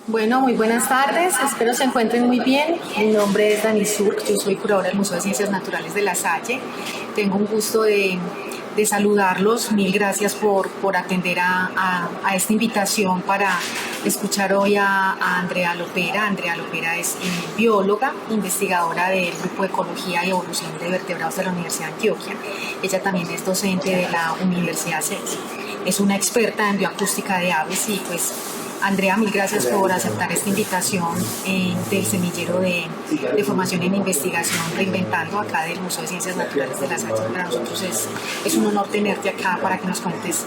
Bueno, muy buenas tardes, espero se encuentren muy bien. Mi nombre es Dani Surk, yo soy curadora del Museo de Ciencias Naturales de La Salle. Tengo un gusto de saludarlos, mil gracias por atender a esta invitación para escuchar hoy a Andrea Lopera. Andrea Lopera es bióloga, investigadora del Grupo de Ecología y Evolución de Vertebrados de la Universidad de Antioquia. Ella también es docente de la Universidad CES. Es una experta en bioacústica de aves y pues Andrea, mil gracias por aceptar esta invitación del semillero de formación en investigación Reinventando acá del Museo de Ciencias Naturales de La Salle. Para nosotros es un honor tenerte acá para que nos cuentes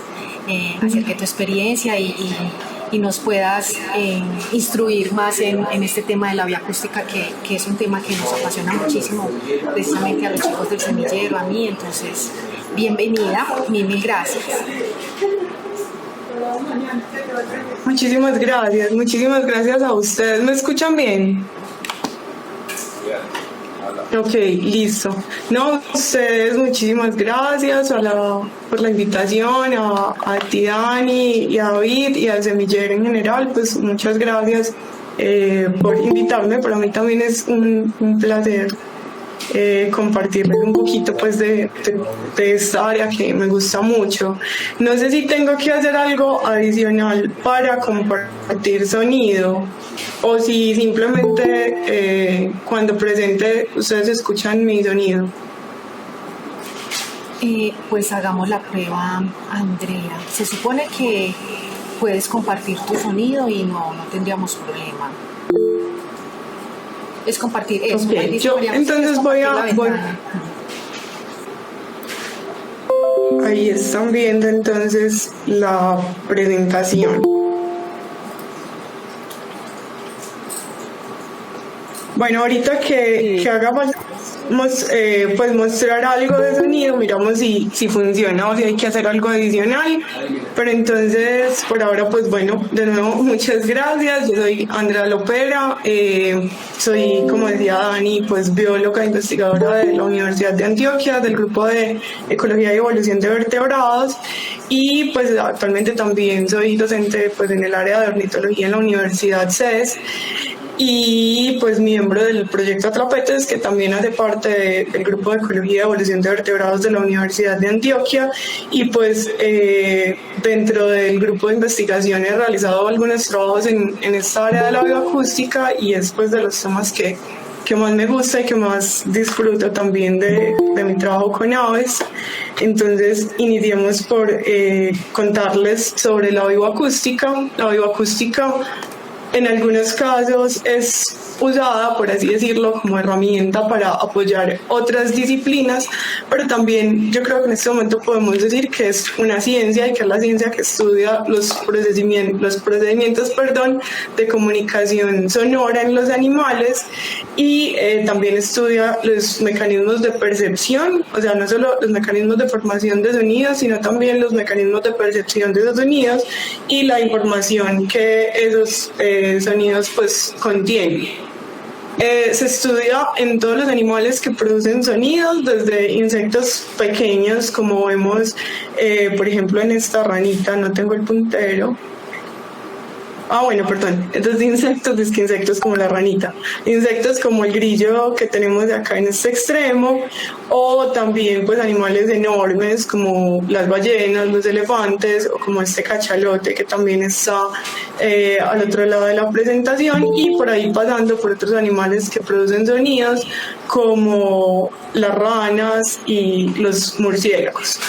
acerca de tu experiencia y nos puedas instruir más en este tema de la bioacústica, que es un tema que nos apasiona muchísimo precisamente a los chicos del semillero, a mí. Entonces, bienvenida, mil gracias. Muchísimas gracias a ustedes. ¿Me escuchan bien? Ok, listo. No, ustedes, muchísimas gracias por la invitación, a ti, Dani, y a David, y al semillero en general. Pues muchas gracias por invitarme. Para mí también es un placer compartirles un poquito pues de esta área que me gusta mucho. No sé si tengo que hacer algo adicional para compartir sonido o si simplemente cuando presente ustedes escuchan mi sonido. Pues hagamos la prueba, Andrea. Se supone que puedes compartir tu sonido y no tendríamos problema. Es compartir eso. Okay. Yo entonces voy ahí están viendo entonces la presentación. Bueno, ahorita que hagamos pues mostrar algo de sonido, miramos si funciona o si hay que hacer algo adicional. Pero entonces, por ahora, pues bueno, de nuevo, muchas gracias. Yo soy Andrea Lopera, soy, como decía Dani, pues bióloga investigadora de la Universidad de Antioquia, del Grupo de Ecología y Evolución de Vertebrados, y pues actualmente también soy docente pues en el área de ornitología en la Universidad CES. Y pues miembro del proyecto Atrapetes, que también hace parte del Grupo de Ecología y Evolución de Vertebrados de la Universidad de Antioquia. Y pues dentro del grupo de investigación he realizado algunos trabajos en esta área de la bioacústica, y es pues de los temas que más me gusta y que más disfruto también de mi trabajo con aves. Entonces iniciemos por contarles sobre la bioacústica. La bioacústica en algunos casos es usada, por así decirlo, como herramienta para apoyar otras disciplinas, pero también yo creo que en este momento podemos decir que es una ciencia, y que es la ciencia que estudia los procedimientos de comunicación sonora en los animales, y también estudia los mecanismos de percepción, o sea, no solo los mecanismos de formación de sonidos, sino también los mecanismos de percepción de esos sonidos y la información que esos sonidos pues contienen. Se estudia en todos los animales que producen sonidos, desde insectos pequeños, como vemos por ejemplo en esta ranita, no tengo el puntero. Entonces insectos como la ranita, insectos como el grillo que tenemos acá en este extremo, o también pues animales enormes como las ballenas, los elefantes, o como este cachalote que también está al otro lado de la presentación, y por ahí pasando por otros animales que producen sonidos como las ranas y los murciélagos.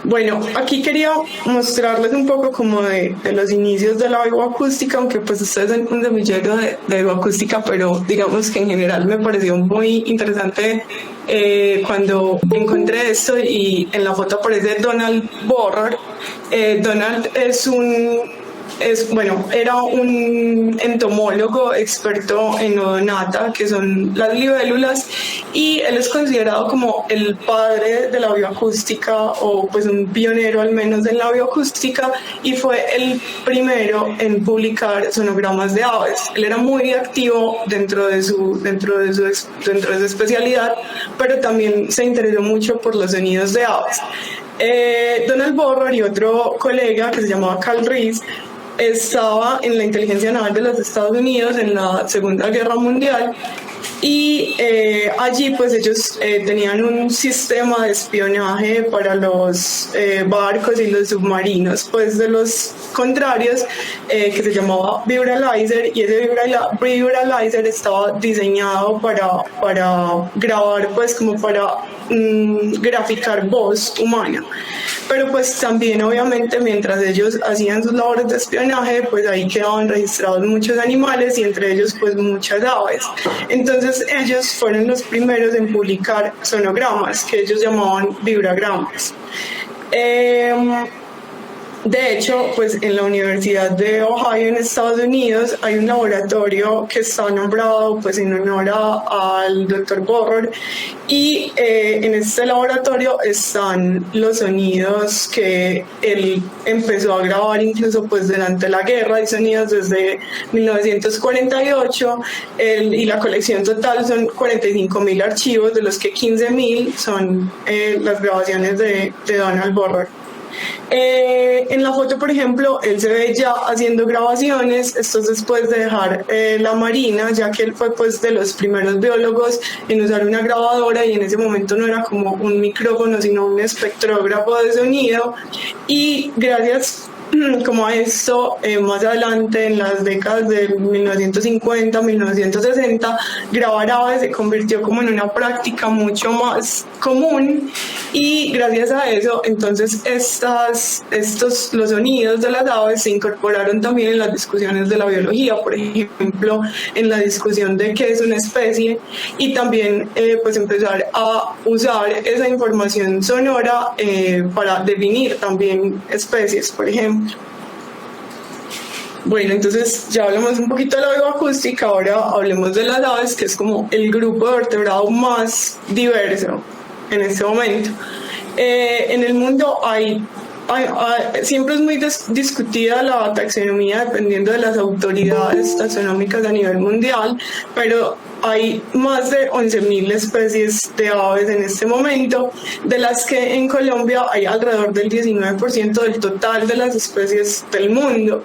Bueno, aquí quería mostrarles un poco como de los inicios de la bioacústica, aunque pues ustedes son un semillero de bioacústica, pero digamos que en general me pareció muy interesante cuando encontré esto, y en la foto aparece Donald Borrer. Donald es un era un entomólogo experto en odonata, que son las libélulas, y él es considerado como el padre de la bioacústica, o pues un pionero al menos en la bioacústica, y fue el primero en publicar sonogramas de aves. Él era muy activo dentro de su especialidad, pero también se interesó mucho por los sonidos de aves. Donald Borrow y otro colega que se llamaba Carl Rees estaba en la inteligencia naval de los Estados Unidos en la Segunda Guerra Mundial, y allí pues ellos tenían un sistema de espionaje para los barcos y los submarinos pues de los contrarios, que se llamaba Vibralizer, y ese Vibralizer estaba diseñado para grabar, pues como para graficar voz humana. Pero pues también obviamente mientras ellos hacían sus labores de espionaje, pues ahí quedaban registrados muchos animales, y entre ellos pues muchas aves. Entonces ellos fueron los primeros en publicar sonogramas, que ellos llamaban vibragramas. De hecho, pues en la Universidad de Ohio en Estados Unidos hay un laboratorio que está nombrado pues en honor al Dr. Borrow, y en este laboratorio están los sonidos que él empezó a grabar incluso pues durante la guerra. Hay sonidos desde 1948, y la colección total son 45.000 archivos, de los que 15.000 son las grabaciones de Donald Borrow. En la foto, por ejemplo, él se ve ya haciendo grabaciones. Esto es después de dejar la marina, ya que él fue pues de los primeros biólogos en usar una grabadora, y en ese momento no era como un micrófono sino un espectrógrafo de sonido. Y gracias como a esto, más adelante en las décadas de 1950, 1960, grabar aves se convirtió como en una práctica mucho más común, y gracias a eso entonces los sonidos de las aves se incorporaron también en las discusiones de la biología, por ejemplo en la discusión de qué es una especie, y también pues empezar a usar esa información sonora para definir también especies, por ejemplo. Bueno, entonces ya hablamos un poquito de la bioacústica, ahora hablemos de las aves, que es como el grupo de vertebrados más diverso en este momento. En el mundo siempre es muy discutida la taxonomía dependiendo de las autoridades taxonómicas a nivel mundial, pero hay más de 11.000 especies de aves en este momento, de las que en Colombia hay alrededor del 19% del total de las especies del mundo.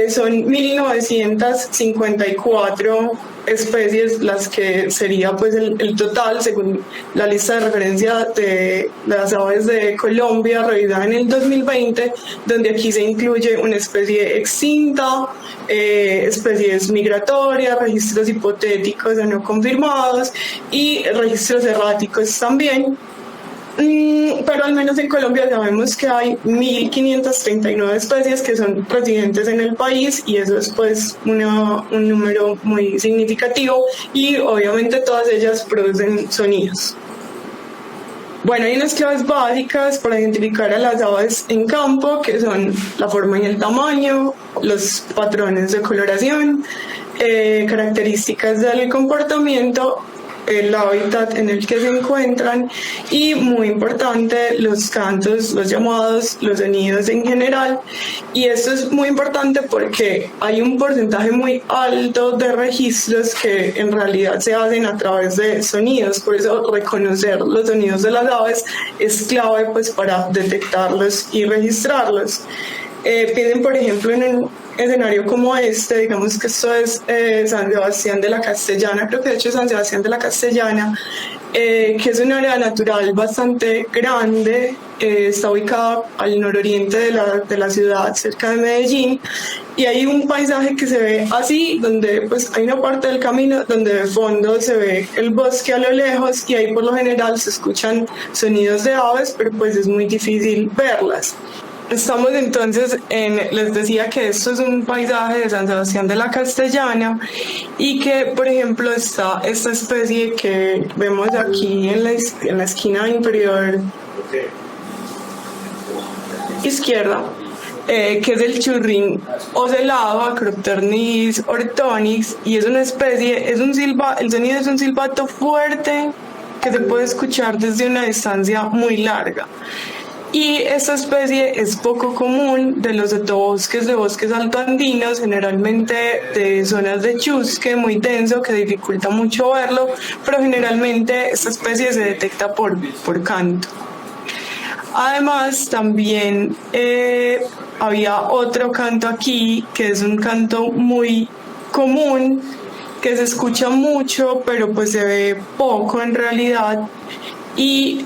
Son 1.954 especies las que sería pues el total según la lista de referencia de las aves de Colombia revisada en el 2020, donde aquí se incluye una especie extinta, especies migratorias, registros hipotéticos o no confirmados y registros erráticos también. Pero al menos en Colombia sabemos que hay 1.539 especies que son residentes en el país, y eso es pues un número muy significativo, y obviamente todas ellas producen sonidos. Bueno, hay unas claves básicas para identificar a las aves en campo, que son la forma y el tamaño, los patrones de coloración, características del comportamiento, el hábitat en el que se encuentran, y muy importante los cantos, los llamados, los sonidos en general. Y esto es muy importante porque hay un porcentaje muy alto de registros que en realidad se hacen a través de sonidos, por eso reconocer los sonidos de las aves es clave pues para detectarlos y registrarlos. Piden, por ejemplo, en un escenario como este, digamos que esto es San Sebastián de la Castellana, creo que de hecho es San Sebastián de la Castellana, que es un área natural bastante grande, está ubicada al nororiente de la ciudad, cerca de Medellín, y hay un paisaje que se ve así, donde pues hay una parte del camino donde de fondo se ve el bosque a lo lejos, y ahí por lo general se escuchan sonidos de aves, pero pues es muy difícil verlas. Estamos entonces les decía que esto es un paisaje de San Sebastián de la Castellana, y que por ejemplo está esta especie que vemos aquí en la esquina inferior izquierda. que es el churrín ocelado, Acropternis ortonix, y es una especie, el sonido es un silbato fuerte que se puede escuchar desde una distancia muy larga. Y esta especie es poco común de los sotobosques de bosques altoandinos, generalmente de zonas de chusque muy denso que dificulta mucho verlo, pero generalmente esta especie se detecta por canto. Además, también había otro canto aquí, que es un canto muy común, que se escucha mucho, pero pues se ve poco en realidad. Y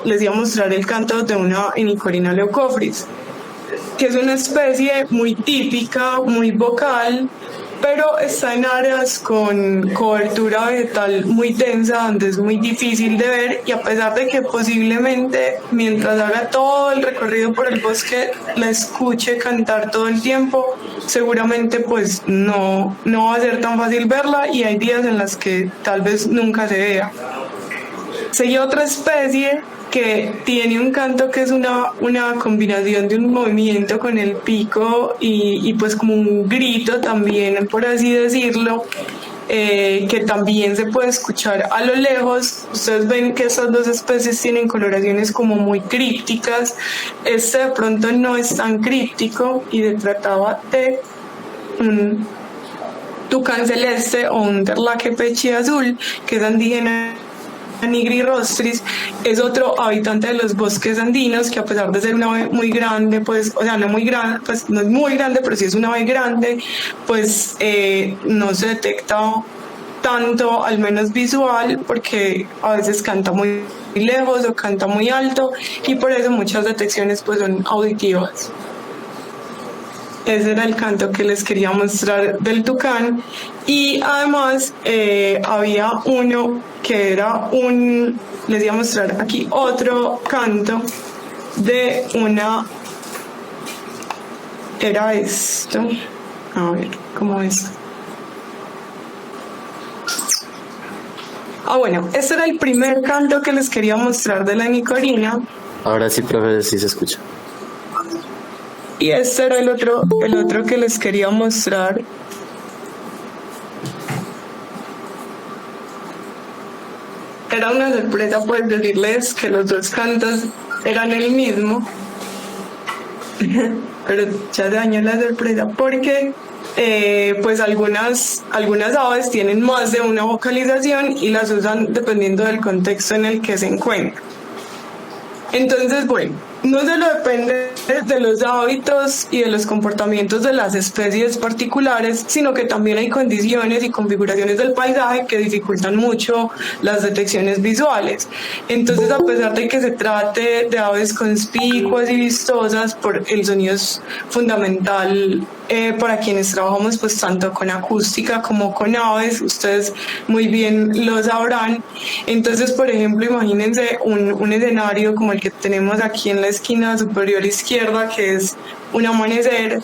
les iba a mostrar el canto de una Inicorina leucophrys, que es una especie muy típica, muy vocal, pero está en áreas con cobertura vegetal muy densa, donde es muy difícil de ver, y a pesar de que posiblemente mientras haga todo el recorrido por el bosque la escuche cantar todo el tiempo, seguramente pues no va a ser tan fácil verla, y hay días en las que tal vez nunca se vea. Seguí otra especie que tiene un canto que es una combinación de un movimiento con el pico y pues como un grito también, por así decirlo, que también se puede escuchar a lo lejos. Ustedes ven que estas dos especies tienen coloraciones como muy crípticas. Este de pronto no es tan críptico y se trataba de un tucán celeste o un terlaque peche azul, que es indígena Nigrirostris. Es otro habitante de los bosques andinos, que a pesar de ser una ave muy grande, pues, o sea, no muy grande, pues no es muy grande, pero sí es una ave grande, pues no se detecta tanto, al menos visual, porque a veces canta muy lejos o canta muy alto, y por eso muchas detecciones pues son auditivas. Ese era el canto que les quería mostrar del tucán. Y además había uno que era les iba a mostrar aquí otro canto de era esto, a ver, ¿cómo es? Bueno, este era el primer canto que les quería mostrar de la Inicorina. Ahora sí, profe, sí se escucha. Y este era el otro que les quería mostrar. Era una sorpresa pues decirles que los dos cantos eran el mismo, pero ya se dañó la sorpresa porque pues algunas aves tienen más de una vocalización y las usan dependiendo del contexto en el que se encuentran. Entonces, bueno, no solo depende de los hábitos y de los comportamientos de las especies particulares, sino que también hay condiciones y configuraciones del paisaje que dificultan mucho las detecciones visuales. Entonces, a pesar de que se trate de aves conspicuas y vistosas, el sonido es fundamental para quienes trabajamos pues tanto con acústica como con aves, ustedes muy bien lo sabrán. Entonces, por ejemplo, imagínense un escenario como el que tenemos aquí en la esquina superior izquierda, que es un amanecer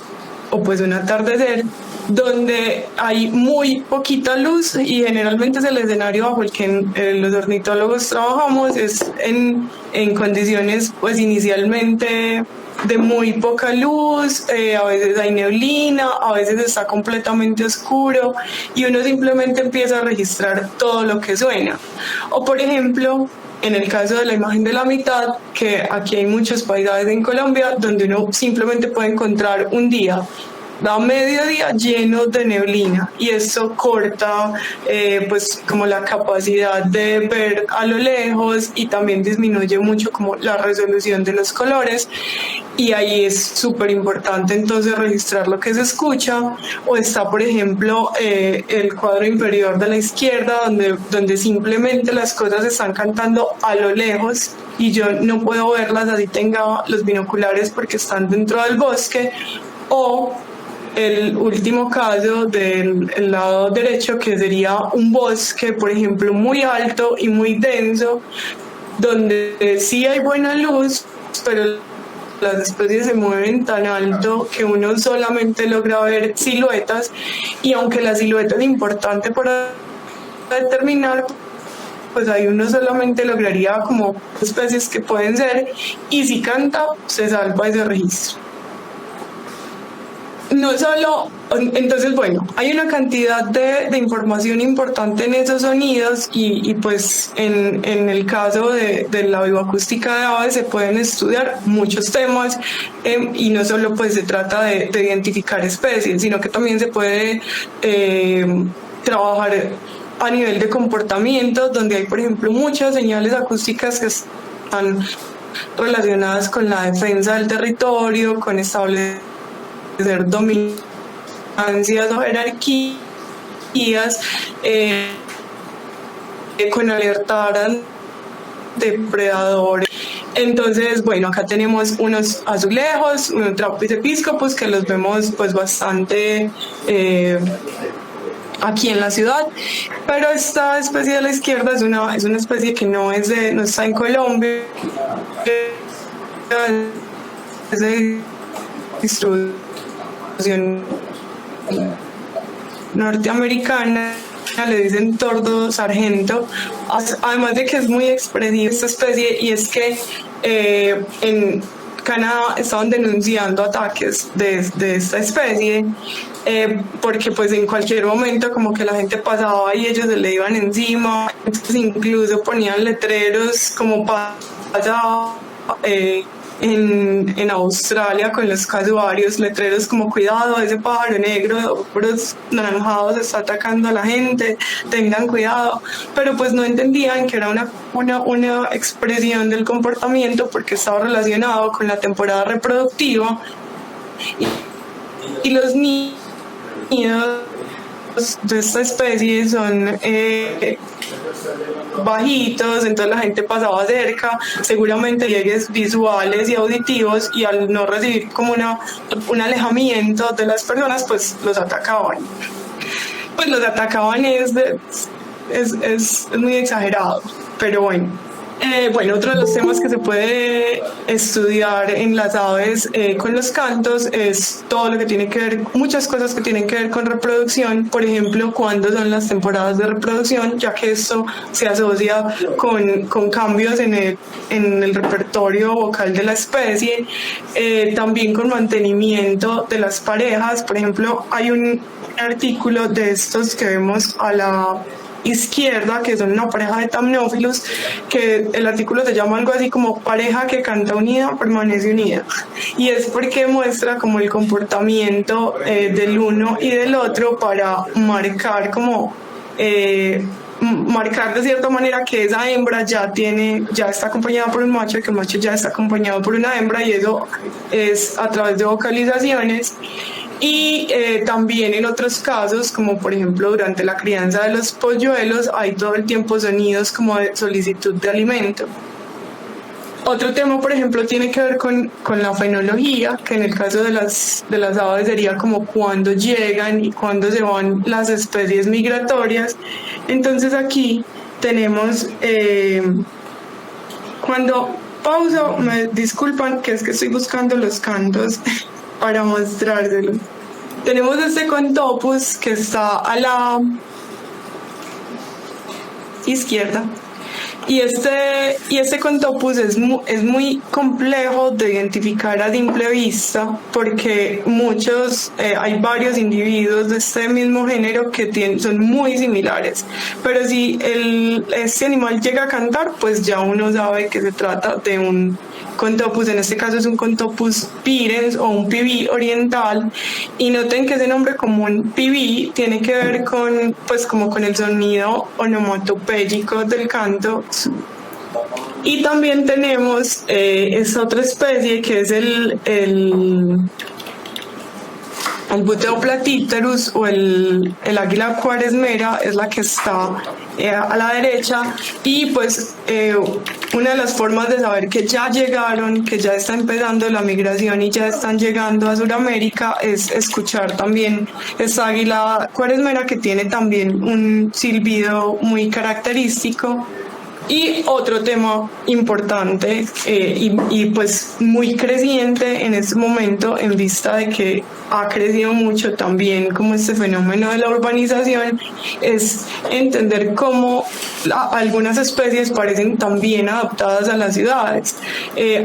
o pues un atardecer, donde hay muy poquita luz, y generalmente es el escenario bajo el que los ornitólogos trabajamos, es en condiciones pues inicialmente de muy poca luz, a veces hay neblina, a veces está completamente oscuro y uno simplemente empieza a registrar todo lo que suena. O por ejemplo, en el caso de la imagen de la mitad, que aquí hay muchos paisajes en Colombia donde uno simplemente puede encontrar un día a mediodía lleno de neblina, y eso corta pues como la capacidad de ver a lo lejos y también disminuye mucho como la resolución de los colores, y ahí es súper importante entonces registrar lo que se escucha. O está por ejemplo el cuadro inferior de la izquierda donde simplemente las cosas están cantando a lo lejos y yo no puedo verlas así tenga los binoculares porque están dentro del bosque. O el último caso del lado derecho, que sería un bosque, por ejemplo, muy alto y muy denso, donde sí hay buena luz, pero las especies se mueven tan alto que uno solamente logra ver siluetas, y aunque la silueta es importante para determinar, pues ahí uno solamente lograría como especies que pueden ser, y si canta, se salva ese registro. no solo, entonces bueno, hay una cantidad de información importante en esos sonidos y pues en el caso de la bioacústica de aves se pueden estudiar muchos temas y no solo pues se trata de identificar especies, sino que también se puede trabajar a nivel de comportamiento, donde hay por ejemplo muchas señales acústicas que están relacionadas con la defensa del territorio, con establecer dominancias o jerarquías, con alertar a depredadores. Entonces, bueno, acá tenemos unos azulejos, unos Trapis episcopus, que los vemos pues bastante aquí en la ciudad, pero esta especie de la izquierda es una especie que no está en Colombia, es de distribución norteamericana, le dicen tordo sargento, además de que es muy expresiva esta especie, y es que en Canadá estaban denunciando ataques de esta especie porque pues en cualquier momento como que la gente pasaba y ellos se le iban encima, entonces incluso ponían letreros como pasa en Australia con los casuarios, letreros como cuidado, ese pájaro negro de ojos naranjados está atacando a la gente, tengan cuidado, pero pues no entendían que era una expresión del comportamiento porque estaba relacionado con la temporada reproductiva y los niños de esta especie son bajitos, entonces la gente pasaba cerca, seguramente llegues visuales y auditivos, y al no recibir como un alejamiento de las personas, pues los atacaban. Pues los atacaban es muy exagerado, pero bueno. Otro de los temas que se puede estudiar en las aves con los cantos es todo lo que tiene que ver, muchas cosas que tienen que ver con reproducción, por ejemplo, cuándo son las temporadas de reproducción, ya que esto se asocia con cambios en el repertorio vocal de la especie, también con mantenimiento de las parejas. Por ejemplo, hay un artículo de estos que vemos a la izquierda, que son una pareja de Thamnophilus, que el artículo se llama algo así como pareja que canta unida permanece unida, y es porque muestra como el comportamiento del uno y del otro para marcar marcar de cierta manera que esa hembra ya está acompañada por un macho, que el macho ya está acompañado por una hembra, y eso es a través de vocalizaciones. Y también en otros casos, como por ejemplo durante la crianza de los polluelos, hay todo el tiempo sonidos como de solicitud de alimento. Otro tema, por ejemplo, tiene que ver con la fenología, que en el caso de las aves sería como cuándo llegan y cuándo se van las especies migratorias. Entonces aquí tenemos, cuando pauso, me disculpan, que es que estoy buscando los cantos para mostrárselos. Tenemos este Contopus que está a la izquierda, y este Contopus es muy complejo de identificar a simple vista porque hay varios individuos de este mismo género que son muy similares, pero si este animal llega a cantar, pues ya uno sabe que se trata de un Contopus. En este caso es un Contopus pirens o un pibí oriental, y noten que ese nombre común pibí tiene que ver con el sonido onomatopéyico del canto. Y también tenemos esta otra especie que es el Buteoplatipterus o el águila cuaresmera, es la que está a la derecha, y pues una de las formas de saber que ya llegaron, que ya está empezando la migración y ya están llegando a Sudamérica, es escuchar también esta águila cuaresmera, que tiene también un silbido muy característico. Y otro tema importante y pues muy creciente en este momento, en vista de que ha crecido mucho también como este fenómeno de la urbanización, es entender cómo algunas especies parecen también adaptadas a las ciudades.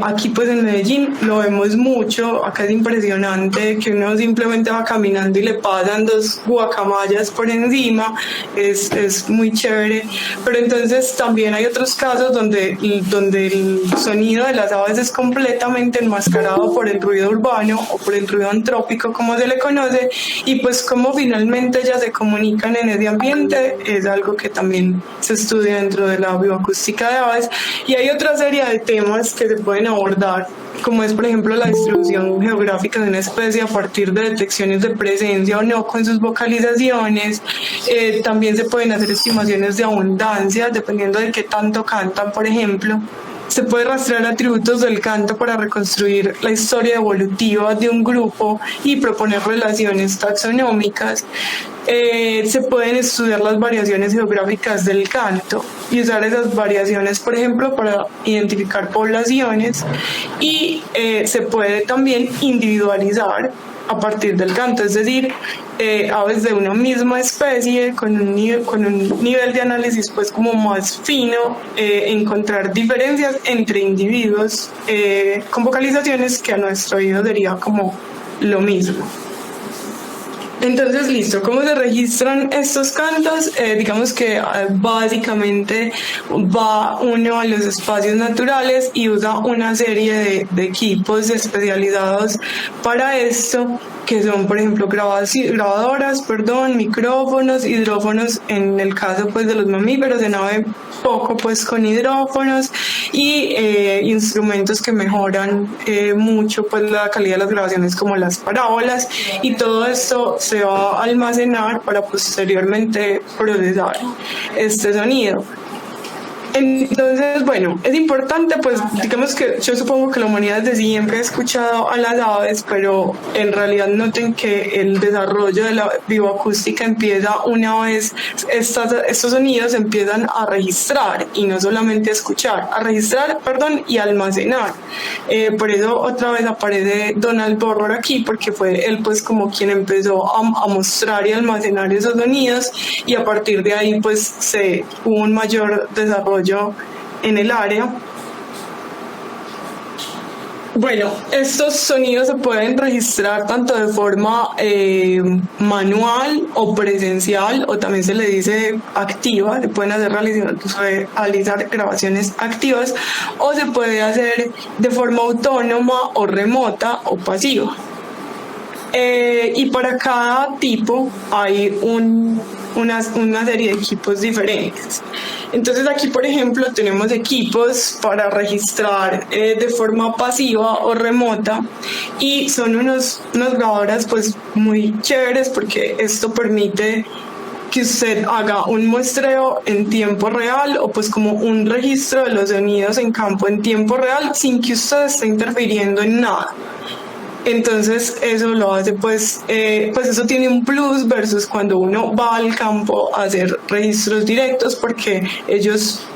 Aquí pues en Medellín lo vemos mucho, acá es impresionante que uno simplemente va caminando y le pasan 2 guacamayas por encima, es muy chévere, pero entonces también hay otros casos donde el sonido de las aves es completamente enmascarado por el ruido urbano o por el ruido antrópico, como se le conoce, y pues cómo finalmente ellas se comunican en ese ambiente es algo que también se estudia dentro de la bioacústica de aves. Y hay otra serie de temas que se pueden abordar, como es por ejemplo la distribución geográfica de una especie a partir de detecciones de presencia o no con sus vocalizaciones. También se pueden hacer estimaciones de abundancia dependiendo de qué tanto cantan, por ejemplo. Se puede rastrear atributos del canto para reconstruir la historia evolutiva de un grupo y proponer relaciones taxonómicas. Se pueden estudiar las variaciones geográficas del canto y usar esas variaciones, por ejemplo, para identificar poblaciones, y se puede también individualizar a partir del canto, es decir, aves de una misma especie con un nivel de análisis pues como más fino, encontrar diferencias entre individuos con vocalizaciones que a nuestro oído sería como lo mismo. Entonces, listo, ¿cómo se registran estos cantos? Digamos que básicamente va uno a los espacios naturales y usa una serie de equipos especializados para esto, que son, por ejemplo, grabadoras, micrófonos, hidrófonos en el caso pues de los mamíferos, en ave poco pues con hidrófonos, y instrumentos que mejoran mucho pues la calidad de las grabaciones, como las parábolas, y todo esto se va a almacenar para posteriormente procesar este sonido. Entonces, bueno, es importante, pues digamos que yo supongo que la humanidad desde siempre ha escuchado a las aves, pero en realidad noten que el desarrollo de la bioacústica empieza una vez estos sonidos empiezan a registrar, y no solamente a escuchar, y almacenar. Por eso otra vez aparece Donald Borrow aquí, porque fue él pues como quien empezó a mostrar y almacenar esos sonidos, y a partir de ahí pues hubo un mayor desarrollo en el área. Bueno, estos sonidos se pueden registrar tanto de forma manual o presencial, o también se le dice activa. Se pueden realizar grabaciones activas, o se puede hacer de forma autónoma o remota o pasiva. Y para cada tipo hay una serie de equipos diferentes. Entonces aquí, por ejemplo, tenemos equipos para registrar de forma pasiva o remota, y son unas grabadoras pues muy chéveres, porque esto permite que usted haga un muestreo en tiempo real, o pues como un registro de los sonidos en campo en tiempo real sin que usted esté interfiriendo en nada. Entonces eso lo hace pues eso tiene un plus versus cuando uno va al campo a hacer registros directos, porque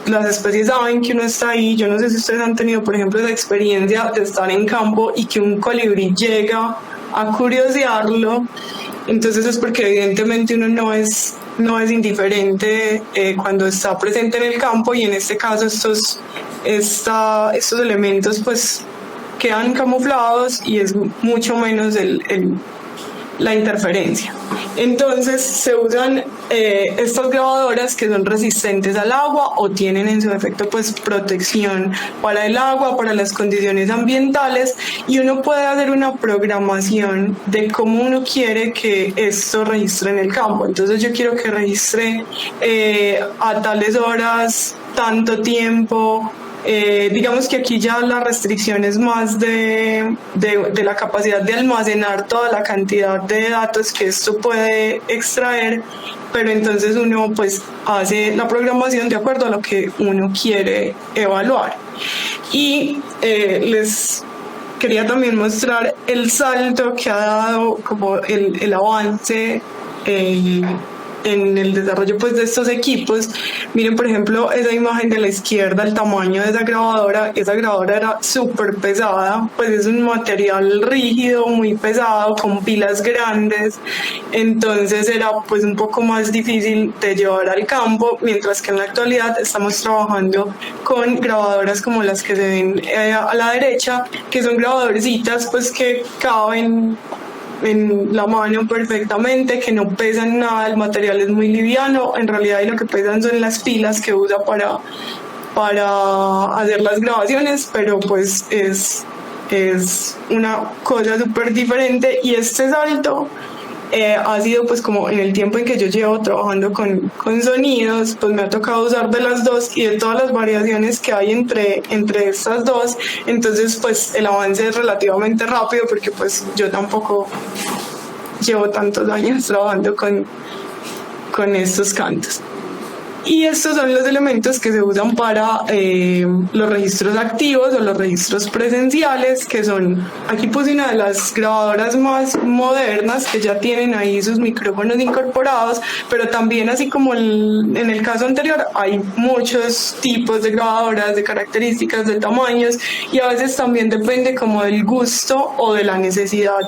las especies saben que uno está ahí. Yo no sé si ustedes han tenido, por ejemplo, esa experiencia de estar en campo y que un colibrí llega a curiosearlo. Entonces es porque evidentemente uno no es indiferente cuando está presente en el campo, y en este caso estos elementos pues quedan camuflados y es mucho menos la interferencia. Entonces se usan estas grabadoras que son resistentes al agua, o tienen en su defecto pues protección para el agua, para las condiciones ambientales, y uno puede hacer una programación de cómo uno quiere que esto registre en el campo. Entonces yo quiero que registre a tales horas, tanto tiempo. Digamos que aquí ya la restricción es más de la capacidad de almacenar toda la cantidad de datos que esto puede extraer, pero entonces uno pues hace la programación de acuerdo a lo que uno quiere evaluar. Y les quería también mostrar el salto que ha dado como el avance en el desarrollo pues de estos equipos. Miren por ejemplo esa imagen de la izquierda, el tamaño de esa grabadora era súper pesada, pues es un material rígido, muy pesado, con pilas grandes, entonces era pues un poco más difícil de llevar al campo, mientras que en la actualidad estamos trabajando con grabadoras como las que se ven a la derecha, que son grabadorcitas pues que caben en la mano perfectamente, que no pesan nada, el material es muy liviano, en realidad lo que pesan son las pilas que usa para hacer las grabaciones, pero pues es una cosa súper diferente. Y este salto ha sido pues como en el tiempo en que yo llevo trabajando con sonidos, pues me ha tocado usar de las dos y de todas las variaciones que hay entre estas dos, entonces pues el avance es relativamente rápido porque pues yo tampoco llevo tantos años trabajando con estos cantos. Y estos son los elementos que se usan para los registros activos o los registros presenciales, que son, aquí puse una de las grabadoras más modernas que ya tienen ahí sus micrófonos incorporados, pero también así como en el caso anterior hay muchos tipos de grabadoras, de características, de tamaños, y a veces también depende como del gusto o de la necesidad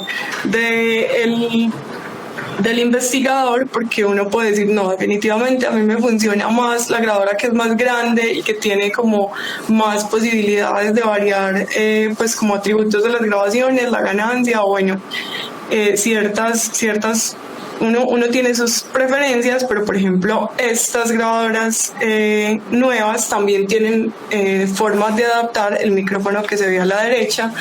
del investigador, porque uno puede decir, no, definitivamente a mí me funciona más la grabadora que es más grande y que tiene como más posibilidades de variar pues como atributos de las grabaciones, la ganancia o bueno, ciertas uno tiene sus preferencias, pero por ejemplo estas grabadoras nuevas también tienen formas de adaptar el micrófono que se ve a la derecha,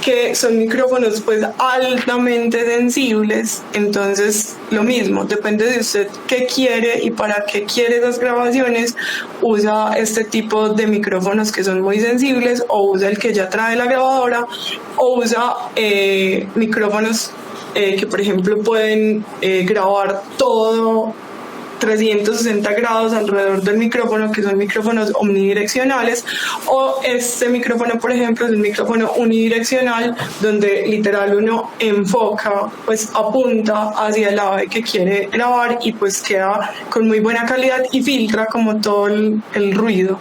que son micrófonos pues altamente sensibles. Entonces lo mismo, depende de usted qué quiere y para qué quiere esas grabaciones, usa este tipo de micrófonos que son muy sensibles, o usa el que ya trae la grabadora, o usa micrófonos que por ejemplo pueden grabar todo 360 grados alrededor del micrófono, que son micrófonos omnidireccionales, o este micrófono por ejemplo es un micrófono unidireccional donde literal uno enfoca, pues apunta hacia el ave que quiere grabar y pues queda con muy buena calidad y filtra como todo el ruido,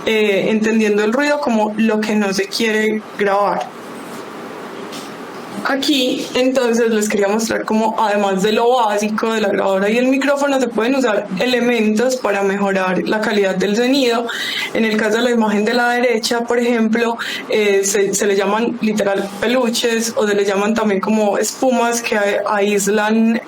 entendiendo el ruido como lo que no se quiere grabar. Aquí entonces les quería mostrar cómo además de lo básico de la grabadora y el micrófono se pueden usar elementos para mejorar la calidad del sonido. En el caso de la imagen de la derecha, por ejemplo, se le llaman literal peluches, o se le llaman también como espumas que aíslan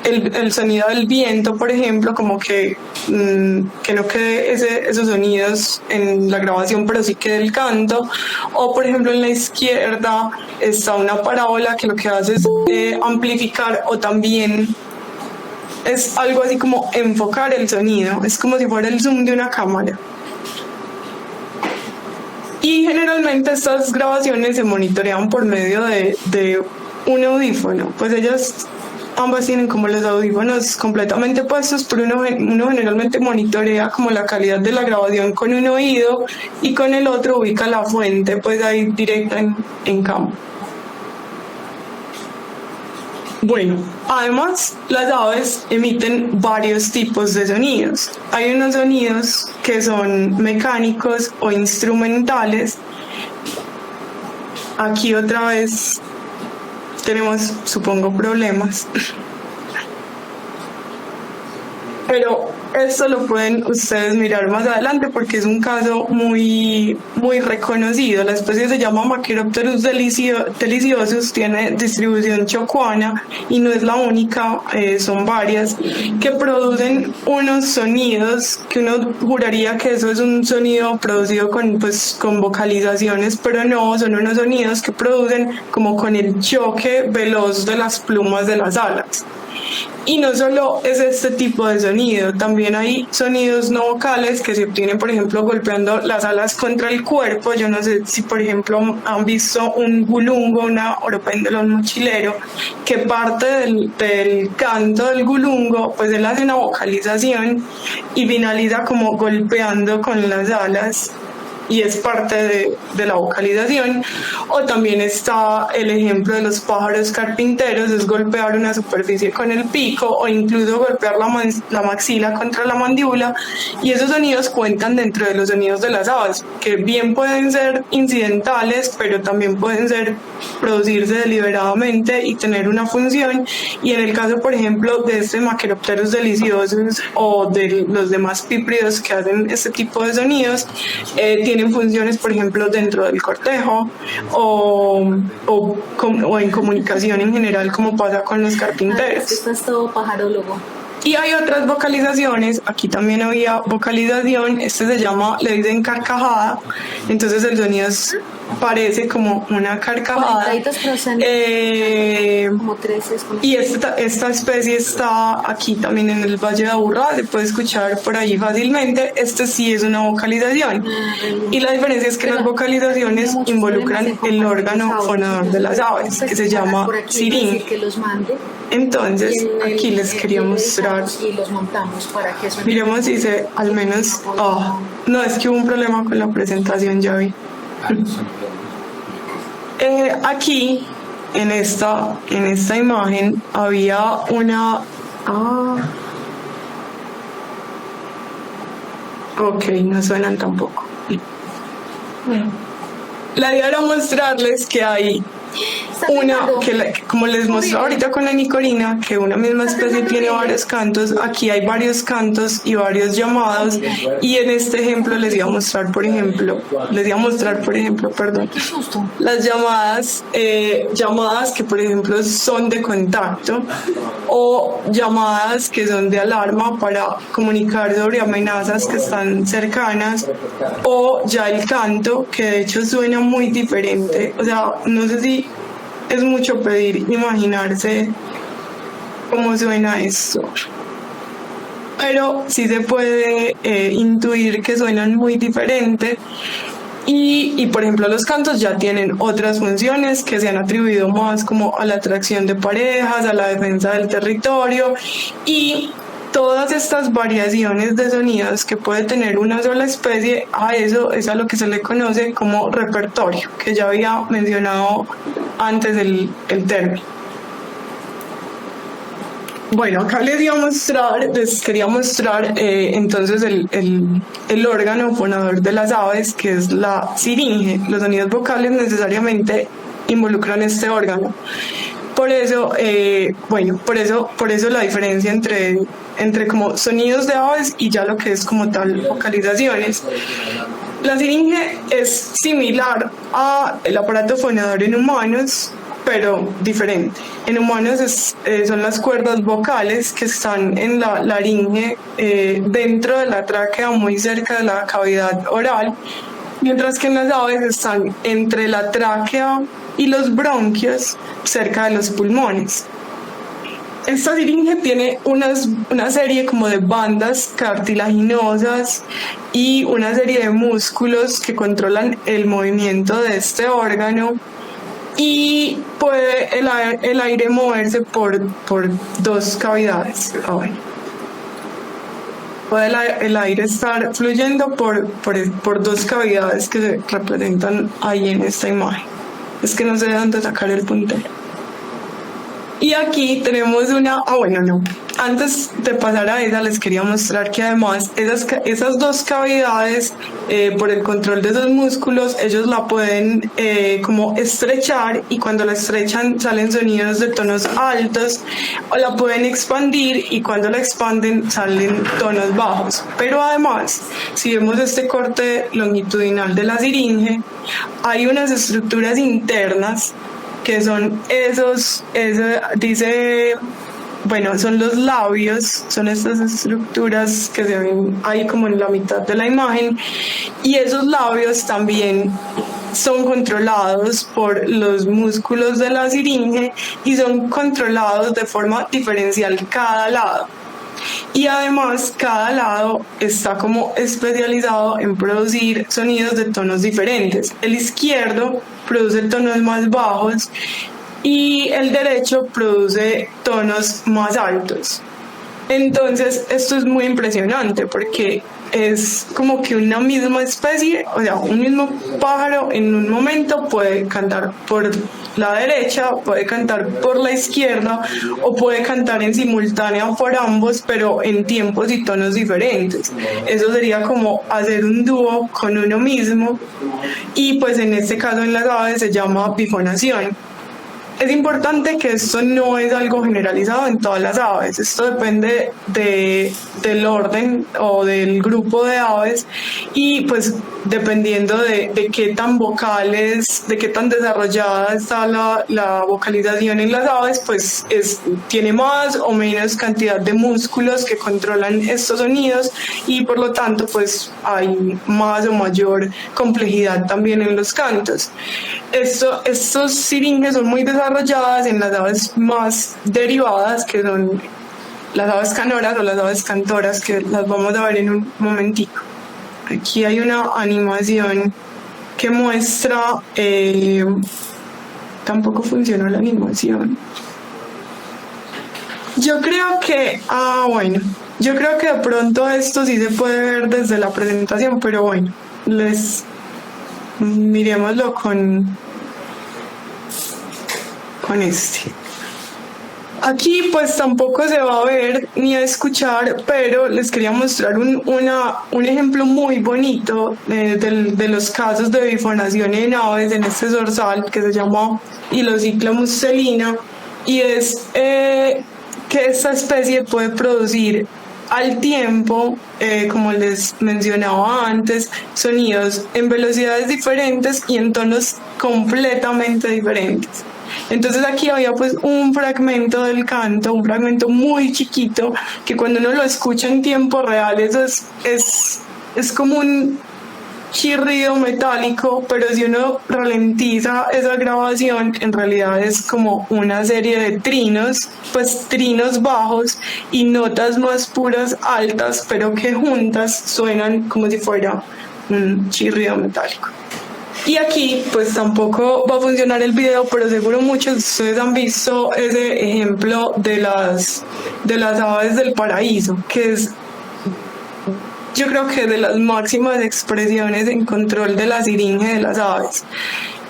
el sonido del viento, por ejemplo, como que no quede esos sonidos en la grabación, pero sí quede el canto. O por ejemplo en la izquierda está una parábola que lo que hace es amplificar, o también es algo así como enfocar el sonido, es como si fuera el zoom de una cámara. Y generalmente estas grabaciones se monitorean por medio de un audífono, pues ambas tienen como los audífonos completamente puestos, pero uno generalmente monitorea como la calidad de la grabación con un oído y con el otro ubica la fuente pues ahí directa en campo. Bueno, además las aves emiten varios tipos de sonidos. Hay unos sonidos que son mecánicos o instrumentales. Aquí otra vez tenemos, supongo, problemas. Pero esto lo pueden ustedes mirar más adelante porque es un caso muy, muy reconocido. La especie se llama Machairopterus deliciosus, tiene distribución chocuana y no es la única, son varias, que producen unos sonidos que uno juraría que eso es un sonido producido con vocalizaciones, pero no, son unos sonidos que producen como con el choque veloz de las plumas de las alas. Y no solo es este tipo de sonido, también hay sonidos no vocales que se obtienen, por ejemplo, golpeando las alas contra el cuerpo. Yo no sé si, por ejemplo, han visto un gulungo, una oropéndola, un mochilero, que parte del canto del gulungo, pues él hace una vocalización y finaliza como golpeando con las alas. y es parte de la vocalización. O también está el ejemplo de los pájaros carpinteros, es golpear una superficie con el pico o incluso golpear la maxila contra la mandíbula, y esos sonidos cuentan dentro de los sonidos de las aves, que bien pueden ser incidentales, pero también pueden ser producirse deliberadamente y tener una función. Y en el caso, por ejemplo, de este Maqueropterus deliciosus o de los demás pípridos que hacen este tipo de sonidos, tienen funciones, por ejemplo, dentro del cortejo o en comunicación en general, como pasa con los carpinteros. Esto es todo pajarólogo. Y hay otras vocalizaciones, aquí también había vocalización, se llama, le dicen carcajada, entonces el sonido parece como una carcajada. Como 13. Y esta especie está aquí también en el Valle de Aburrá, se puede escuchar por ahí fácilmente. Este sí es una vocalización. Y la diferencia es que las vocalizaciones involucran el órgano fonador de las aves, que se llama sirín. Entonces, aquí les quería mostrar. Y los montamos para que suene. Miremos si al menos. No, es que hubo un problema con la presentación, ya vi. Aquí, en esta imagen, había una. Ok, no suenan tampoco. La idea era mostrarles que hay como les mostré ahorita con la nicorina, que una misma especie tiene varios cantos. Aquí hay varios cantos y varios llamados, y en este ejemplo les iba a mostrar, por ejemplo, las llamadas que, por ejemplo, son de contacto, o llamadas que son de alarma para comunicar sobre amenazas que están cercanas, o ya el canto, que de hecho suena muy diferente. O sea, no sé si es mucho pedir imaginarse cómo suena esto, pero sí se puede intuir que suenan muy diferente. Y por ejemplo, los cantos ya tienen otras funciones que se han atribuido más como a la atracción de parejas, a la defensa del territorio, y todas estas variaciones de sonidos que puede tener una sola especie, a eso es a lo que se le conoce como repertorio, que ya había mencionado antes el término. Bueno, acá les quería mostrar entonces el órgano fonador de las aves, que es la siringe. Los sonidos vocales necesariamente involucran este órgano. Por eso, por eso la diferencia entre como sonidos de aves y ya lo que es como tal vocalizaciones. La siringe es similar al aparato fonador en humanos, pero diferente. En humanos son las cuerdas vocales que están en la laringe, dentro de la tráquea, muy cerca de la cavidad oral, mientras que en las aves están entre la tráquea y los bronquios, cerca de los pulmones. Esta siringe tiene una serie como de bandas cartilaginosas y una serie de músculos que controlan el movimiento de este órgano, y puede el aire moverse por dos cavidades. Puede el aire estar fluyendo por dos cavidades que se representan ahí en esta imagen. Es que no sé de dónde sacar el puntero. Y aquí tenemos antes de pasar a esa, les quería mostrar que además esas dos cavidades, por el control de esos músculos, ellos la pueden como estrechar, y cuando la estrechan salen sonidos de tonos altos, o la pueden expandir, y cuando la expanden salen tonos bajos. Pero además, si vemos este corte longitudinal de la siringe, hay unas estructuras internas que son son los labios, son estas estructuras que se ven ahí como en la mitad de la imagen, y esos labios también son controlados por los músculos de la siringe y son controlados de forma diferencial cada lado. Y además cada lado está como especializado en producir sonidos de tonos diferentes. El izquierdo produce tonos más bajos y el derecho produce tonos más altos. Entonces esto es muy impresionante porque es como que una misma especie, o sea, un mismo pájaro en un momento puede cantar por la derecha, puede cantar por la izquierda o puede cantar en simultáneo por ambos, pero en tiempos y tonos diferentes. Eso sería como hacer un dúo con uno mismo, y pues en este caso en las aves se llama bifonación. Es importante que esto no es algo generalizado en todas las aves, esto depende del orden o del grupo de aves, y pues dependiendo de qué tan vocales, de qué tan desarrollada está la vocalización en las aves, pues tiene más o menos cantidad de músculos que controlan estos sonidos, y por lo tanto pues hay más o mayor complejidad también en los cantos. Estos siringes son muy desarrolladas en las aves más derivadas, que son las aves canoras o las aves cantoras, que las vamos a ver en un momentico. Aquí hay una animación que muestra, tampoco funcionó la animación. Yo creo que de pronto esto sí se puede ver desde la presentación, pero bueno, miremoslo con este. Aquí pues tampoco se va a ver ni a escuchar, pero les quería mostrar un ejemplo muy bonito de los casos de bifonación en aves en este zorzal que se llama Hylocycla mustelina, y es que esta especie puede producir al tiempo, como les mencionaba antes, sonidos en velocidades diferentes y en tonos completamente diferentes. Entonces aquí había pues un fragmento del canto, un fragmento muy chiquito, que cuando uno lo escucha en tiempo real, eso es como un chirrido metálico, pero si uno ralentiza esa grabación, en realidad es como una serie de trinos, pues trinos bajos y notas más puras altas, pero que juntas suenan como si fuera un chirrido metálico. Y aquí pues tampoco va a funcionar el video, pero seguro muchos de ustedes han visto ese ejemplo de las aves del paraíso, que es, yo creo que de las máximas expresiones en control de la siringe de las aves.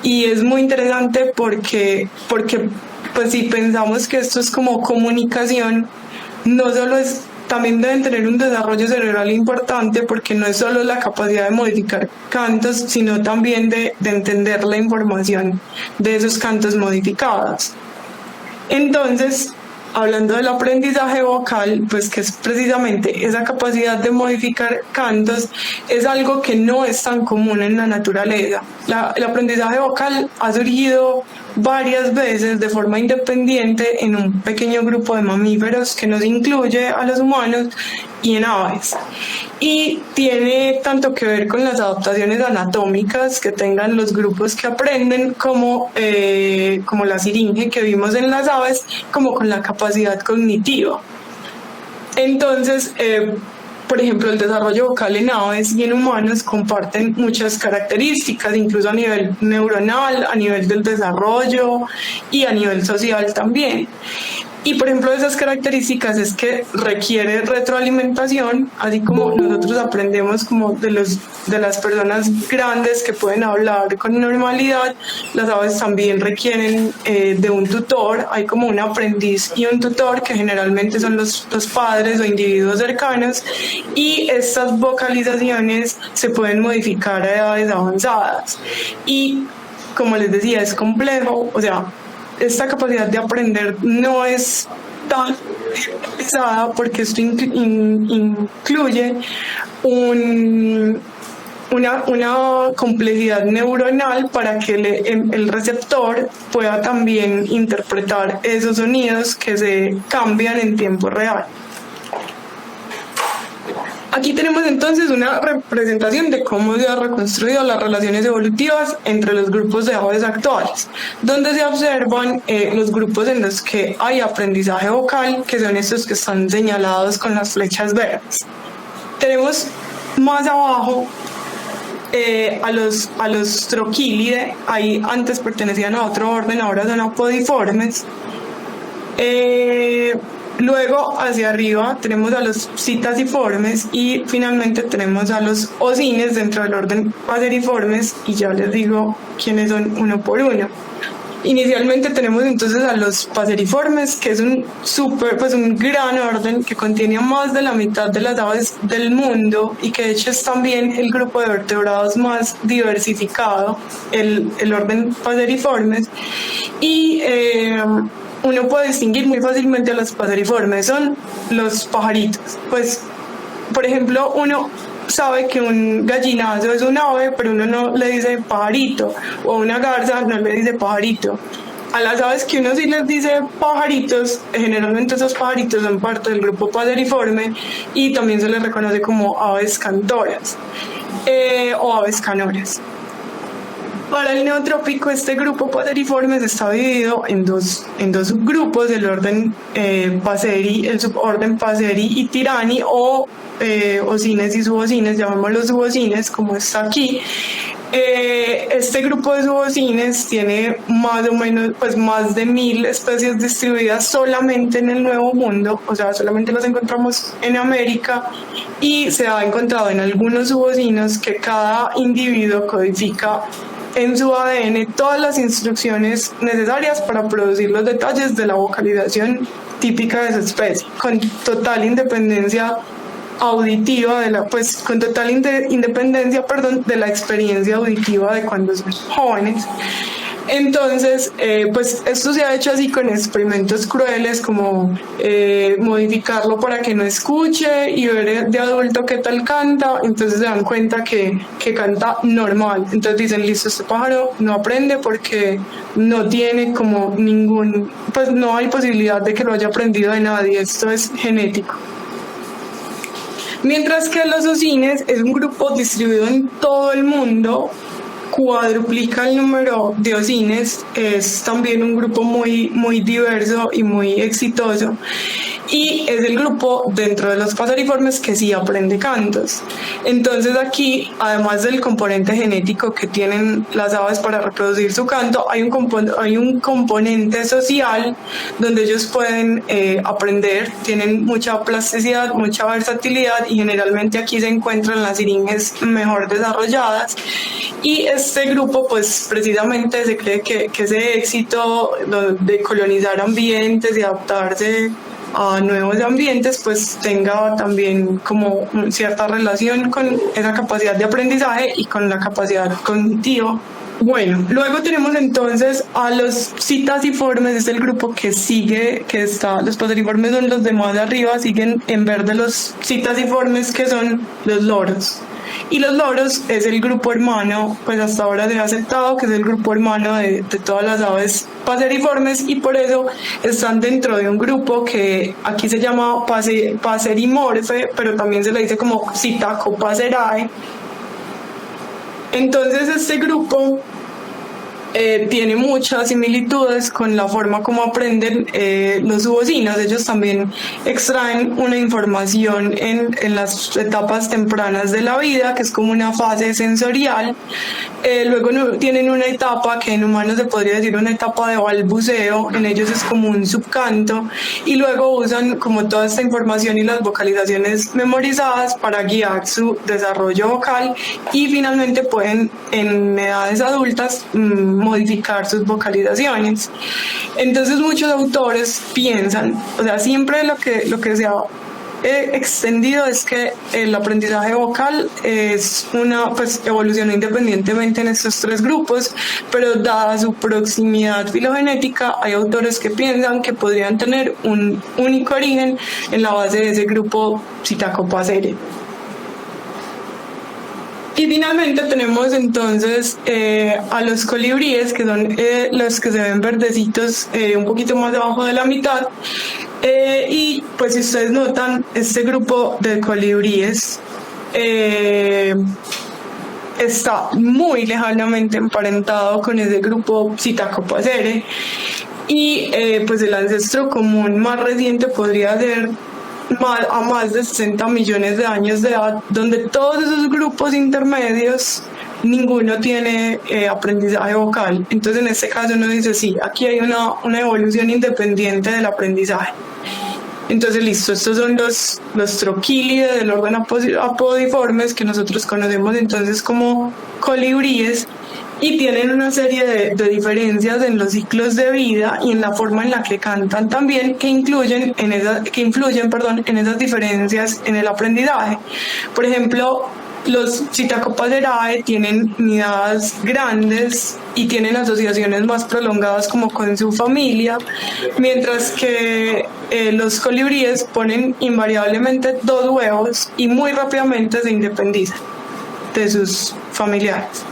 Y es muy interesante porque pues si pensamos que esto es como comunicación, no solo es, también deben tener un desarrollo cerebral importante, porque no es solo la capacidad de modificar cantos, sino también de entender la información de esos cantos modificados. Entonces, hablando del aprendizaje vocal, pues que es precisamente esa capacidad de modificar cantos, es algo que no es tan común en la naturaleza. El aprendizaje vocal ha surgido varias veces de forma independiente en un pequeño grupo de mamíferos que nos incluye a los humanos y en aves. Y tiene tanto que ver con las adaptaciones anatómicas que tengan los grupos que aprenden, como la siringe que vimos en las aves, como con la capacidad cognitiva. Entonces, por ejemplo, el desarrollo vocal en aves y en humanos comparten muchas características, incluso a nivel neuronal, a nivel del desarrollo y a nivel social también. Y por ejemplo, esas características es que requiere retroalimentación, así como nosotros aprendemos como de las personas grandes que pueden hablar con normalidad. Las aves también requieren de un tutor. Hay como un aprendiz y un tutor, que generalmente son los padres o individuos cercanos, y estas vocalizaciones se pueden modificar a edades avanzadas. Y como les decía, es complejo, o sea, esta capacidad de aprender no es tan generalizada, porque esto incluye una complejidad neuronal para que el receptor pueda también interpretar esos sonidos que se cambian en tiempo real. Aquí tenemos entonces una representación de cómo se han reconstruido las relaciones evolutivas entre los grupos de aves actuales, donde se observan los grupos en los que hay aprendizaje vocal, que son estos que están señalados con las flechas verdes. Tenemos más abajo a los troquilidae. Ahí antes pertenecían a otro orden, ahora son apodiformes. Luego, hacia arriba, tenemos a los citasiformes y finalmente tenemos a los osines dentro del orden paseriformes, y ya les digo quiénes son uno por uno. Inicialmente tenemos entonces a los paseriformes, que es un gran orden que contiene a más de la mitad de las aves del mundo y que de hecho es también el grupo de vertebrados más diversificado, el orden paseriformes. Y uno puede distinguir muy fácilmente a los paseriformes, son los pajaritos. Pues, por ejemplo, uno sabe que un gallinazo es un ave, pero uno no le dice pajarito, o a una garza no le dice pajarito. A las aves que uno sí les dice pajaritos, generalmente esos pajaritos son parte del grupo paseriforme y también se les reconoce como aves cantoras o aves canoras. Para el neotrópico, este grupo paseriformes está dividido en dos subgrupos, el orden Passeri, el suborden Passeri y Tirani, o osines y subosines, llamémoslos subosines, como está aquí. Este grupo de subosines tiene más o menos más de 1000 especies distribuidas solamente en el Nuevo Mundo, o sea, solamente las encontramos en América, y se ha encontrado en algunos subosinos que cada individuo codifica en su ADN todas las instrucciones necesarias para producir los detalles de la vocalización típica de su especie, con total independencia auditiva de la experiencia auditiva de cuando son jóvenes. Entonces, esto se ha hecho así con experimentos crueles, como modificarlo para que no escuche y ver de adulto qué tal canta. Entonces se dan cuenta que canta normal. Entonces dicen, listo, este pájaro no aprende porque no tiene como no hay posibilidad de que lo haya aprendido de nadie. Esto es genético. Mientras que los osines es un grupo distribuido en todo el mundo, cuadruplica el número de osines, es también un grupo muy, muy diverso y muy exitoso, y es el grupo dentro de los paseriformes que sí aprende cantos. Entonces aquí, además del componente genético que tienen las aves para reproducir su canto, hay un componente social donde ellos pueden aprender, tienen mucha plasticidad, mucha versatilidad, y generalmente aquí se encuentran las siringes mejor desarrolladas. Y este grupo, pues precisamente se cree que ese éxito de colonizar ambientes y adaptarse a nuevos ambientes, pues tenga también como cierta relación con esa capacidad de aprendizaje y con la capacidad cognitiva. Bueno, luego tenemos entonces a los citasiformes, es el grupo que sigue, los paseriformes son los de más arriba, siguen en verde los citasiformes, que son los loros. Y los loros es el grupo hermano, pues hasta ahora se ha aceptado que es el grupo hermano de todas las aves paseriformes, y por eso están dentro de un grupo que aquí se llama Passerimorphe, pero también se le dice como Psittacopasserae. Entonces este grupo tiene muchas similitudes con la forma como aprenden los subosinos. Ellos también extraen una información en las etapas tempranas de la vida, que es como una fase sensorial. Luego tienen una etapa que en humanos se podría decir una etapa de balbuceo, en ellos es como un subcanto, y luego usan como toda esta información y las vocalizaciones memorizadas para guiar su desarrollo vocal, y finalmente pueden en edades adultas modificar sus vocalizaciones. Entonces muchos autores piensan, o sea, siempre lo que se ha extendido es que el aprendizaje vocal es evoluciona independientemente en estos tres grupos, pero dada su proximidad filogenética, hay autores que piensan que podrían tener un único origen en la base de ese grupo Psittacopasserae. Y finalmente tenemos entonces a los colibríes, que son los que se ven verdecitos un poquito más debajo de la mitad. Y pues si ustedes notan, este grupo de colibríes está muy lejanamente emparentado con ese grupo Psittacopasserae, y pues el ancestro común más reciente podría ser a más de 60 millones de años de edad, donde todos esos grupos intermedios ninguno tiene aprendizaje vocal. Entonces en este caso uno dice, sí, aquí hay una evolución independiente del aprendizaje. Entonces, listo, estos son los troquílides del orden apodiformes que nosotros conocemos entonces como colibríes, y tienen una serie de diferencias en los ciclos de vida y en la forma en la que cantan también, que influyen en esas diferencias en el aprendizaje. Por ejemplo, los Psittacopaserae tienen nidadas grandes y tienen asociaciones más prolongadas como con su familia, mientras que los colibríes ponen invariablemente 2 huevos y muy rápidamente se independizan de sus familiares.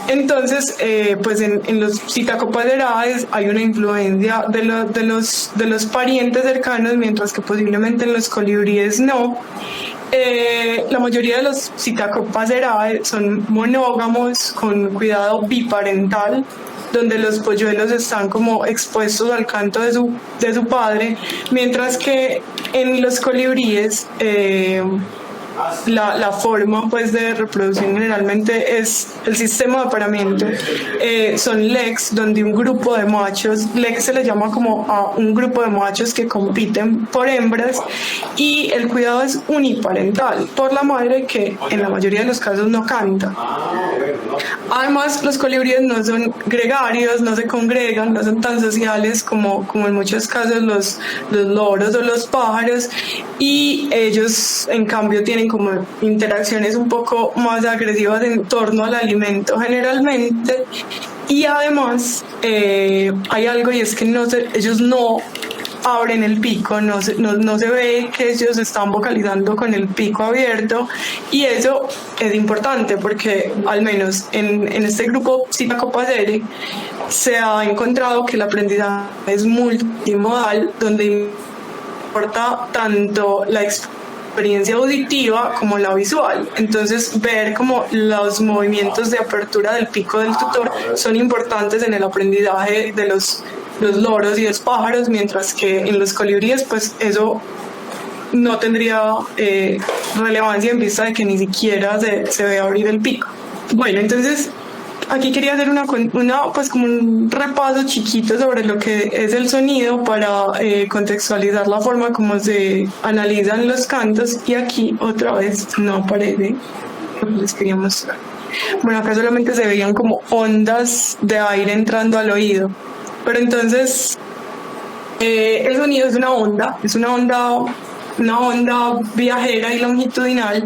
Entonces, pues en los Psittacopaserae hay una influencia de los parientes cercanos, mientras que posiblemente en los colibríes no. La mayoría de los Psittacopaserae son monógamos con cuidado biparental, donde los polluelos están como expuestos al canto de su padre, mientras que en los colibríes la forma pues de reproducción generalmente es el sistema de apareamiento, son leks, donde un grupo de machos, leks se le llama como a un grupo de machos que compiten por hembras, y el cuidado es uniparental por la madre, que en la mayoría de los casos no canta. Además, los colibríes no son gregarios, no se congregan, no son tan sociales como en muchos casos los loros o los pájaros, y ellos en cambio tienen como interacciones un poco más agresivas en torno al alimento generalmente. Y además hay algo, y es que ellos no abren el pico, no se ve que ellos están vocalizando con el pico abierto, y eso es importante porque al menos en este grupo Psittacopaserae se ha encontrado que el aprendizaje es multimodal, donde importa tanto la experiencia auditiva como la visual. Entonces, ver como los movimientos de apertura del pico del tutor son importantes en el aprendizaje de los loros y los pájaros, mientras que en los colibríes pues eso no tendría relevancia en vista de que ni siquiera se ve abrir el pico. Bueno, entonces aquí quería hacer pues como un repaso chiquito sobre lo que es el sonido para contextualizar la forma como se analizan los cantos, y aquí otra vez no aparece lo que les quería mostrar. Bueno, acá solamente se veían como ondas de aire entrando al oído, pero entonces el sonido es una onda viajera y longitudinal.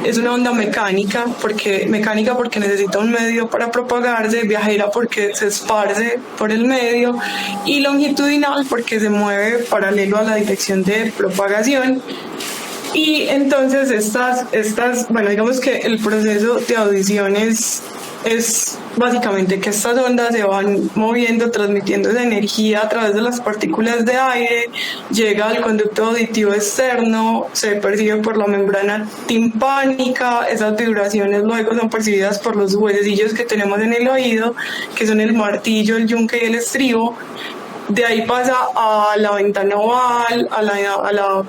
Es una onda mecánica porque necesita un medio para propagarse, viajera porque se esparce por el medio, y longitudinal porque se mueve paralelo a la dirección de propagación. Y entonces bueno, digamos que el proceso de audición es básicamente que estas ondas se van moviendo, transmitiendo esa energía a través de las partículas de aire, llega al conducto auditivo externo, se percibe por la membrana timpánica, esas vibraciones luego son percibidas por los huesecillos que tenemos en el oído, que son el martillo, el yunque y el estribo. De ahí pasa a la ventana oval, a la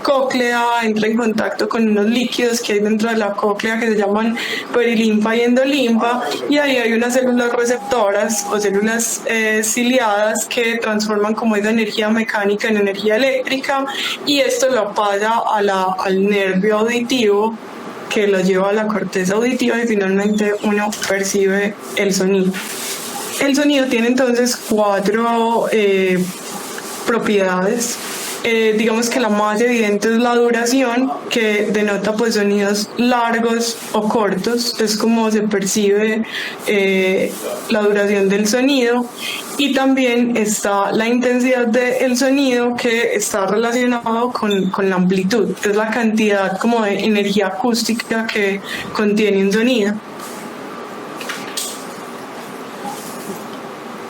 cóclea, entra en contacto con unos líquidos que hay dentro de la cóclea que se llaman perilinfa y endolinfa, y ahí hay unas células receptoras o células ciliadas que transforman como esa energía mecánica en energía eléctrica, y esto lo pasa al nervio auditivo, que lo lleva a la corteza auditiva, y finalmente uno percibe el sonido. El sonido tiene entonces 4 propiedades. Digamos que la más evidente es la duración, que denota pues sonidos largos o cortos, es como se percibe la duración del sonido. Y también está la intensidad del sonido, que está relacionado con la amplitud, es la cantidad como de energía acústica que contiene un sonido.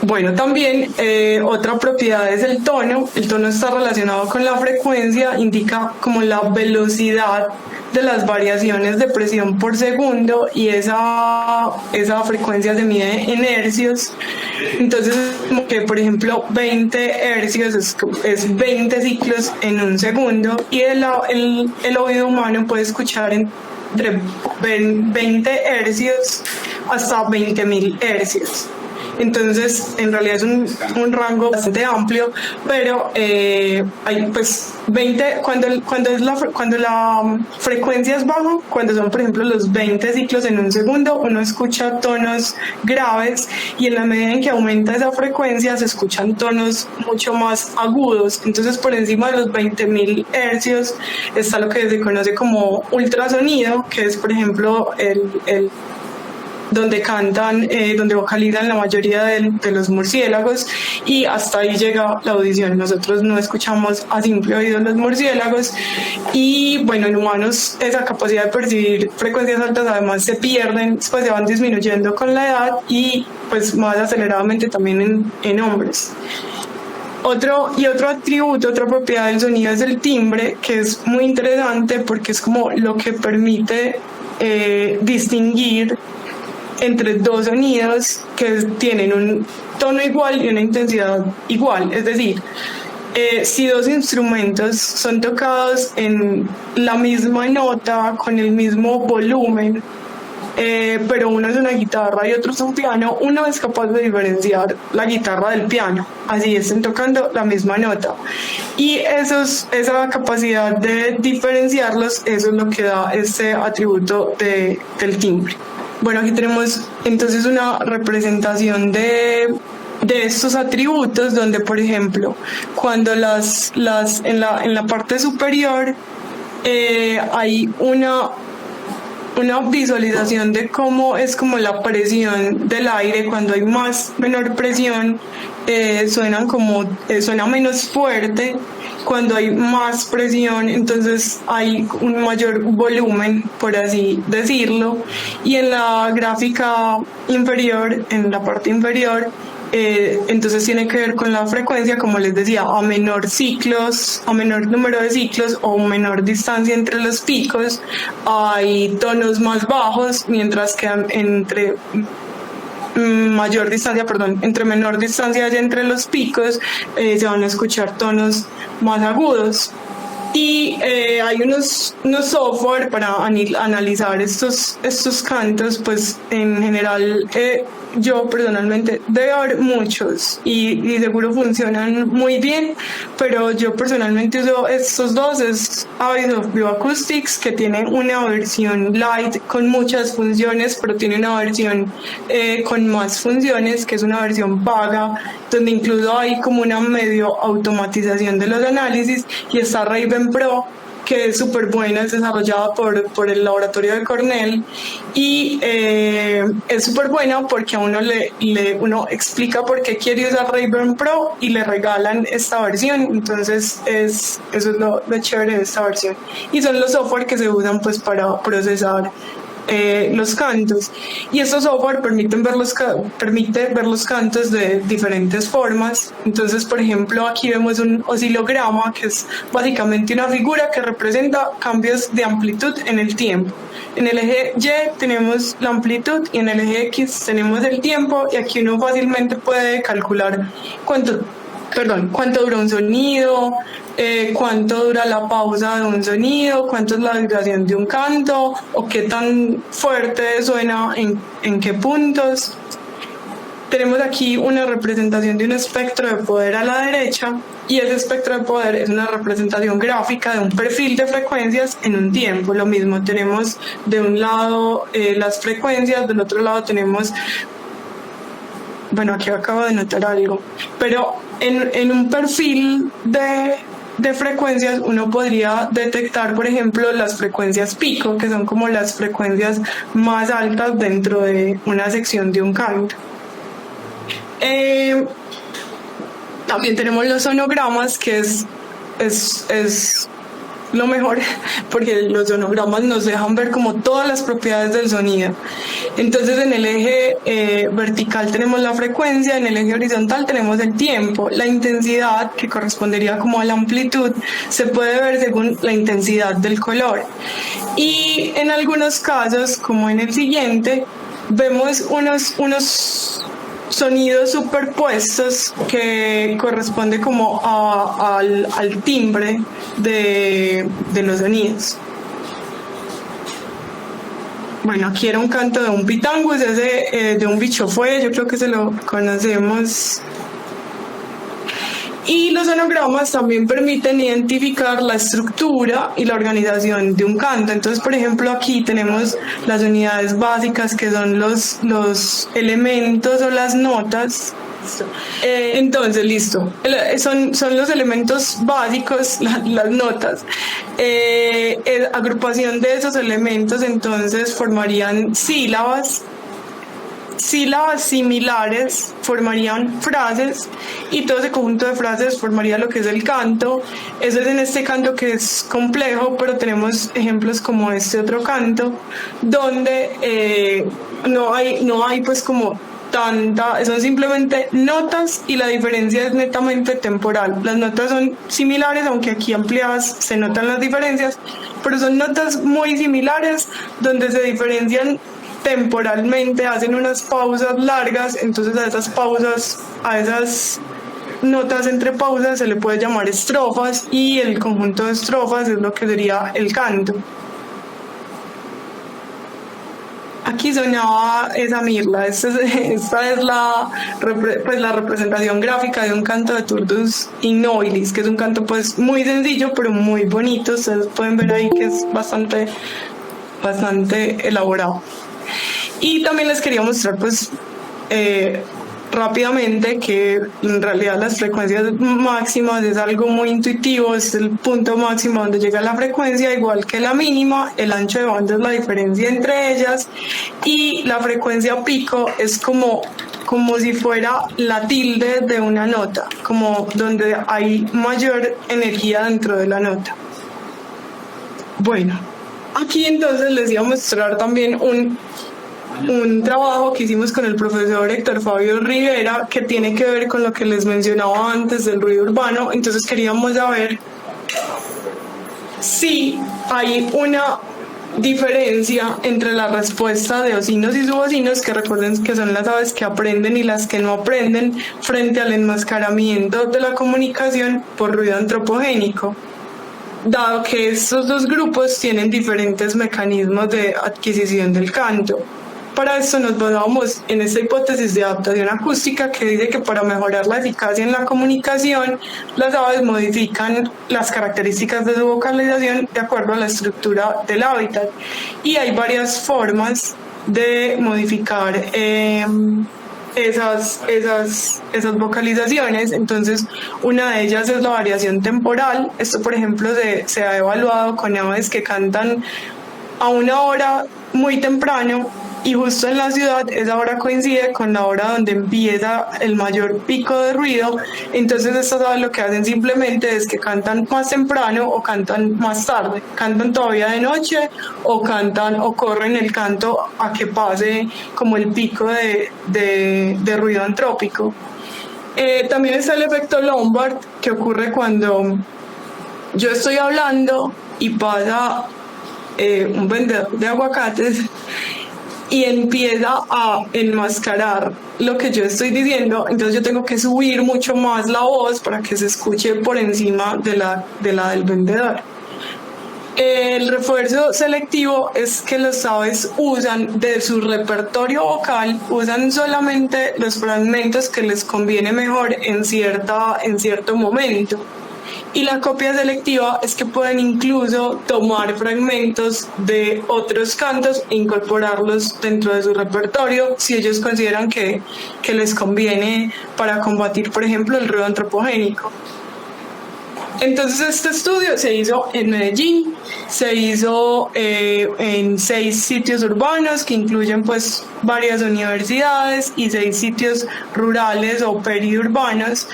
Bueno, también otra propiedad es el tono. El tono está relacionado con la frecuencia, indica como la velocidad de las variaciones de presión por segundo, y esa frecuencia se mide en hercios. Entonces, como que por ejemplo 20 hercios es 20 ciclos en un segundo, y el oído humano puede escuchar entre 20 hercios hasta 20.000 hercios. Entonces, en realidad es un rango bastante amplio, pero hay pues 20, cuando la frecuencia es baja, cuando son por ejemplo los 20 ciclos en un segundo, uno escucha tonos graves, y en la medida en que aumenta esa frecuencia se escuchan tonos mucho más agudos. Entonces, por encima de los 20.000 hercios está lo que se conoce como ultrasonido, que es por ejemplo el donde cantan, donde vocalizan la mayoría de los murciélagos, y hasta ahí llega la audición. Nosotros no escuchamos a simple oído los murciélagos, y bueno, en humanos esa capacidad de percibir frecuencias altas además se pierden, pues se van disminuyendo con la edad, y pues más aceleradamente también en hombres. Otro atributo, otra propiedad del sonido es el timbre, que es muy interesante porque es como lo que permite distinguir entre dos sonidos que tienen un tono igual y una intensidad igual. Es decir, si dos instrumentos son tocados en la misma nota, con el mismo volumen, pero uno es una guitarra y otro es un piano, uno es capaz de diferenciar la guitarra del piano, así estén tocando la misma nota. Y esa capacidad de diferenciarlos, eso es lo que da este atributo del timbre. Bueno, aquí tenemos entonces una representación de estos atributos, donde por ejemplo cuando en la parte superior hay una visualización de cómo es como la presión del aire. Cuando hay menor presión suena menos fuerte. Cuando hay más presión, entonces hay un mayor volumen, por así decirlo. Y en la gráfica inferior, en la parte inferior, entonces tiene que ver con la frecuencia, como les decía, a menor número de ciclos o menor distancia entre los picos, hay tonos más bajos, mientras que entre menor distancia entre los picos se van a escuchar tonos más agudos. Y hay unos software para analizar estos cantos, pues en general yo personalmente debe haber muchos y seguro funcionan muy bien, pero yo personalmente uso estos dos. Es Abyss Bioacoustics, que tiene una versión light con muchas funciones, pero tiene una versión con más funciones, que es una versión paga, donde incluso hay como una medio automatización de los análisis, y está Raven Pro, que es súper buena, es desarrollada por el laboratorio de Cornell, y es súper buena porque a uno uno explica por qué quiere usar Raven Pro y le regalan esta versión. Entonces eso es lo chévere de esta versión, y son los software que se usan pues para procesar los cantos, y estos software permite ver los cantos de diferentes formas. Entonces, por ejemplo, aquí vemos un oscilograma, que es básicamente una figura que representa cambios de amplitud en el tiempo. En el eje Y tenemos la amplitud y en el eje X tenemos el tiempo, y aquí uno fácilmente puede calcular cuánto dura un sonido, cuánto dura la pausa de un sonido, cuánto es la duración de un canto, o qué tan fuerte suena en qué puntos. Tenemos aquí una representación de un espectro de poder a la derecha, y ese espectro de poder es una representación gráfica de un perfil de frecuencias en un tiempo. Lo mismo, tenemos de un lado las frecuencias, del otro lado tenemos... Bueno, aquí acabo de notar algo, pero en un perfil de frecuencias uno podría detectar, por ejemplo, las frecuencias pico, que son como las frecuencias más altas dentro de una sección de un canto. También tenemos los sonogramas, que es lo mejor, porque los sonogramas nos dejan ver como todas las propiedades del sonido. Entonces, en el eje vertical tenemos la frecuencia, en el eje horizontal tenemos el tiempo. La intensidad, que correspondería como a la amplitud, se puede ver según la intensidad del color. Y en algunos casos, como en el siguiente, vemos unos sonidos superpuestos que corresponde como al timbre de los sonidos. Bueno, aquí era un canto de un pitangus, ese de un bicho fue, yo creo que se lo conocemos. Y los sonogramas también permiten identificar la estructura y la organización de un canto. Entonces, por ejemplo, aquí tenemos las unidades básicas que son los elementos o las notas. Entonces, listo. Son los elementos básicos, las notas. Agrupación de esos elementos, entonces, formarían sílabas similares formarían frases y todo ese conjunto de frases formaría lo que es el canto. Eso es en este canto que es complejo, pero tenemos ejemplos como este otro canto donde no hay pues como tanta, son simplemente notas y la diferencia es netamente temporal. Las notas son similares, aunque aquí ampliadas se notan las diferencias, pero son notas muy similares donde se diferencian temporalmente, hacen unas pausas largas, entonces a esas notas entre pausas se le puede llamar estrofas y el conjunto de estrofas es lo que sería el canto. Aquí sonaba esa mirla, esta es la representación gráfica de un canto de Turdus in Nobilis, que es un canto pues muy sencillo pero muy bonito, ustedes pueden ver ahí que es bastante elaborado. Y también les quería mostrar pues rápidamente que en realidad las frecuencias máximas es algo muy intuitivo, es el punto máximo donde llega la frecuencia, igual que la mínima, el ancho de banda es la diferencia entre ellas y la frecuencia pico es como si fuera la tilde de una nota, como donde hay mayor energía dentro de la nota. Bueno, aquí entonces les iba a mostrar también un trabajo que hicimos con el profesor Héctor Fabio Rivera que tiene que ver con lo que les mencionaba antes del ruido urbano. Entonces queríamos saber si hay una diferencia entre la respuesta de ocinos y subocinos, que recuerden que son las aves que aprenden y las que no aprenden, frente al enmascaramiento de la comunicación por ruido antropogénico, dado que estos dos grupos tienen diferentes mecanismos de adquisición del canto. Para esto nos basamos en esta hipótesis de adaptación acústica que dice que para mejorar la eficacia en la comunicación, las aves modifican las características de su vocalización de acuerdo a la estructura del hábitat. Y hay varias formas de modificar esas vocalizaciones. Entonces, una de ellas es la variación temporal. Esto, por ejemplo, se ha evaluado con aves que cantan a una hora muy temprano y justo en la ciudad esa hora coincide con la hora donde empieza el mayor pico de ruido. Entonces estas aves lo que hacen simplemente es que cantan más temprano o cantan más tarde, cantan todavía de noche o corren el canto a que pase como el pico de ruido antrópico. También está el efecto Lombard, que ocurre cuando yo estoy hablando y pasa un vendedor de aguacates y empieza a enmascarar lo que yo estoy diciendo, entonces yo tengo que subir mucho más la voz para que se escuche por encima de la del vendedor. El refuerzo selectivo es que los aves usan de su repertorio vocal, usan solamente los fragmentos que les conviene mejor en cierto momento. Y la copia selectiva es que pueden incluso tomar fragmentos de otros cantos e incorporarlos dentro de su repertorio si ellos consideran que les conviene para combatir, por ejemplo, el ruido antropogénico. Entonces este estudio se hizo en Medellín, se hizo en 6 sitios urbanos que incluyen pues varias universidades y 6 sitios rurales o periurbanos,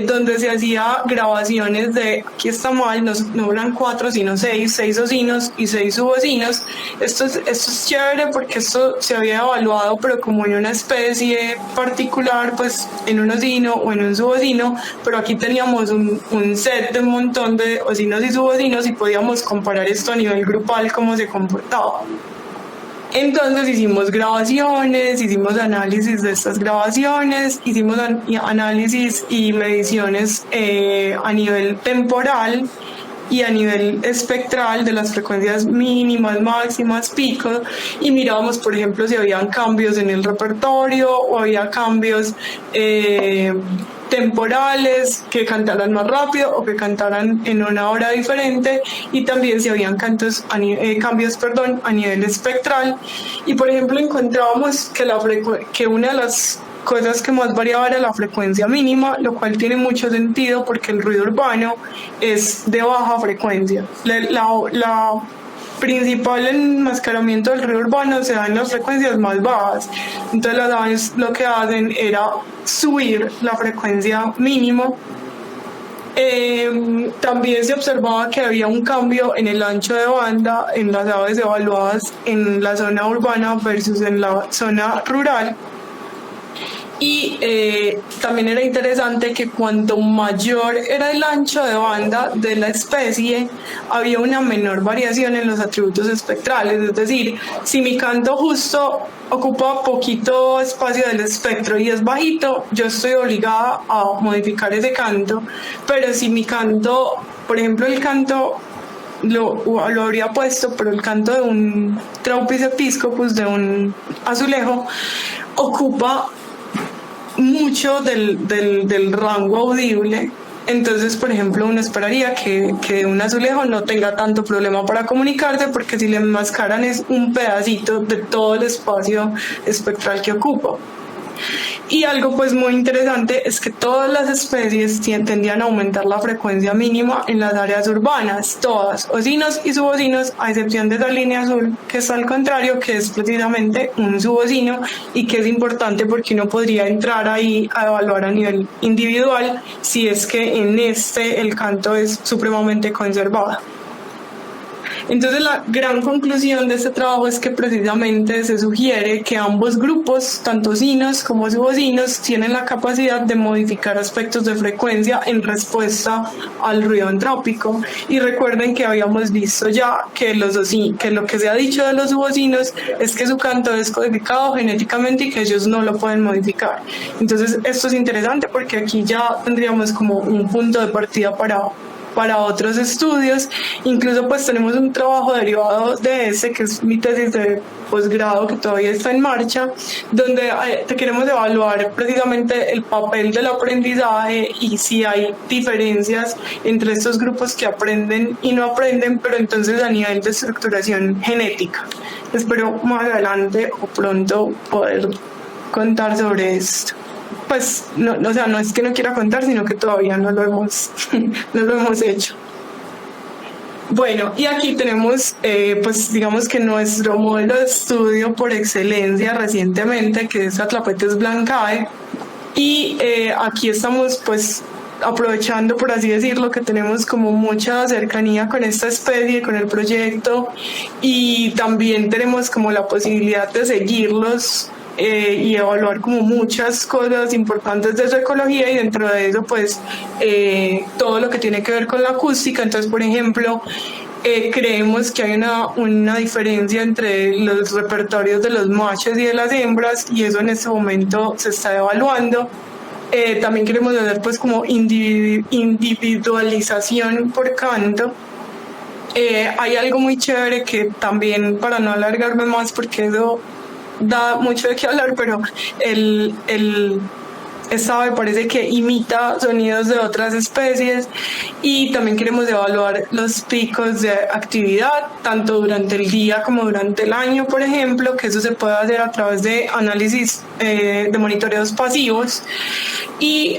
donde se hacía grabaciones de, aquí está mal, no eran 4 sino 6 ocinos y 6 subocinos. Esto es chévere porque esto se había evaluado pero como en una especie particular, pues en un ocino o en un subocino, pero aquí teníamos un set de un montón de ocinos y subocinos y podíamos comparar esto a nivel grupal cómo se comportaba. Entonces hicimos grabaciones, hicimos análisis de estas grabaciones, hicimos análisis y mediciones a nivel temporal y a nivel espectral de las frecuencias mínimas, máximas, picos, y mirábamos, por ejemplo, si habían cambios en el repertorio o había cambios temporales, que cantaran más rápido o que cantaran en una hora diferente, y también si habían cambios a nivel espectral. Y por ejemplo encontrábamos que una de las cosas que más variaba era la frecuencia mínima, lo cual tiene mucho sentido porque el ruido urbano es de baja frecuencia. La principal enmascaramiento del ruido urbano se da en las frecuencias más bajas. Entonces las aves lo que hacen era subir la frecuencia mínima. También se observaba que había un cambio en el ancho de banda en las aves evaluadas en la zona urbana versus en la zona rural. Y también era interesante que cuanto mayor era el ancho de banda de la especie, había una menor variación en los atributos espectrales. Es decir, si mi canto justo ocupa poquito espacio del espectro y es bajito, yo estoy obligada a modificar ese canto. Pero si mi canto, por ejemplo, el canto lo habría puesto, pero el canto de un Traupis episcopus, de un azulejo, ocupa mucho del rango audible. Entonces, por ejemplo, uno esperaría que un azulejo no tenga tanto problema para comunicarse, porque si le enmascaran es un pedacito de todo el espacio espectral que ocupa. Y algo pues muy interesante es que todas las especies tendían a aumentar la frecuencia mínima en las áreas urbanas, todas, ocinos y subocinos, a excepción de esa línea azul que está al contrario, que es precisamente un subocino, y que es importante porque uno podría entrar ahí a evaluar a nivel individual si es que en el canto es supremamente conservado. Entonces la gran conclusión de este trabajo es que precisamente se sugiere que ambos grupos, tanto ocinos como subocinos, tienen la capacidad de modificar aspectos de frecuencia en respuesta al ruido antrópico. Y recuerden que habíamos visto ya que lo que se ha dicho de los subocinos es que su canto es codificado genéticamente y que ellos no lo pueden modificar. Entonces esto es interesante porque aquí ya tendríamos como un punto de partida para otros estudios. Incluso pues tenemos un trabajo derivado de ese, que es mi tesis de posgrado, que todavía está en marcha, donde queremos evaluar precisamente el papel del aprendizaje y si hay diferencias entre estos grupos que aprenden y no aprenden, pero entonces a nivel de estructuración genética. Espero más adelante o pronto poder contar sobre esto. Pues no es que no quiera contar, sino que todavía no lo hemos hecho. Bueno, y aquí tenemos pues digamos que nuestro modelo de estudio por excelencia recientemente, que es Atlapetes blancae, y aquí estamos pues aprovechando, por así decirlo, que tenemos como mucha cercanía con esta especie, con el proyecto, y también tenemos como la posibilidad de seguirlos y evaluar como muchas cosas importantes de su ecología, y dentro de eso pues todo lo que tiene que ver con la acústica. Entonces, por ejemplo, creemos que hay una diferencia entre los repertorios de los machos y de las hembras, y eso en este momento se está evaluando. También queremos hacer pues como individualización por canto. Hay algo muy chévere que también, para no alargarme más porque eso da mucho de qué hablar, pero esta ave parece que imita sonidos de otras especies, y también queremos evaluar los picos de actividad tanto durante el día como durante el año, por ejemplo, que eso se puede hacer a través de análisis de monitoreos pasivos, y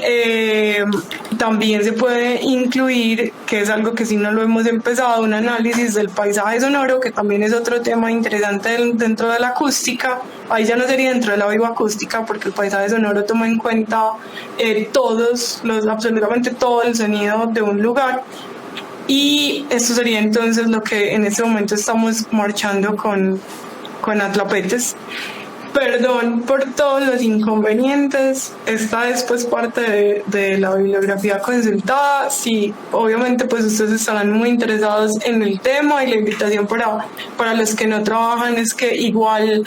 también se puede incluir, que es algo que sí no lo hemos empezado, un análisis del paisaje sonoro, que también es otro tema interesante dentro de la acústica. Ahí ya no sería dentro de la bioacústica, porque el paisaje sonoro toma en cuenta absolutamente todo el sonido de un lugar, y esto sería entonces lo que en este momento estamos marchando con Atlapetes. Perdón por todos los inconvenientes, esta es pues parte de la bibliografía consultada. Sí, obviamente pues ustedes estarán muy interesados en el tema, y la invitación para los que no trabajan es que igual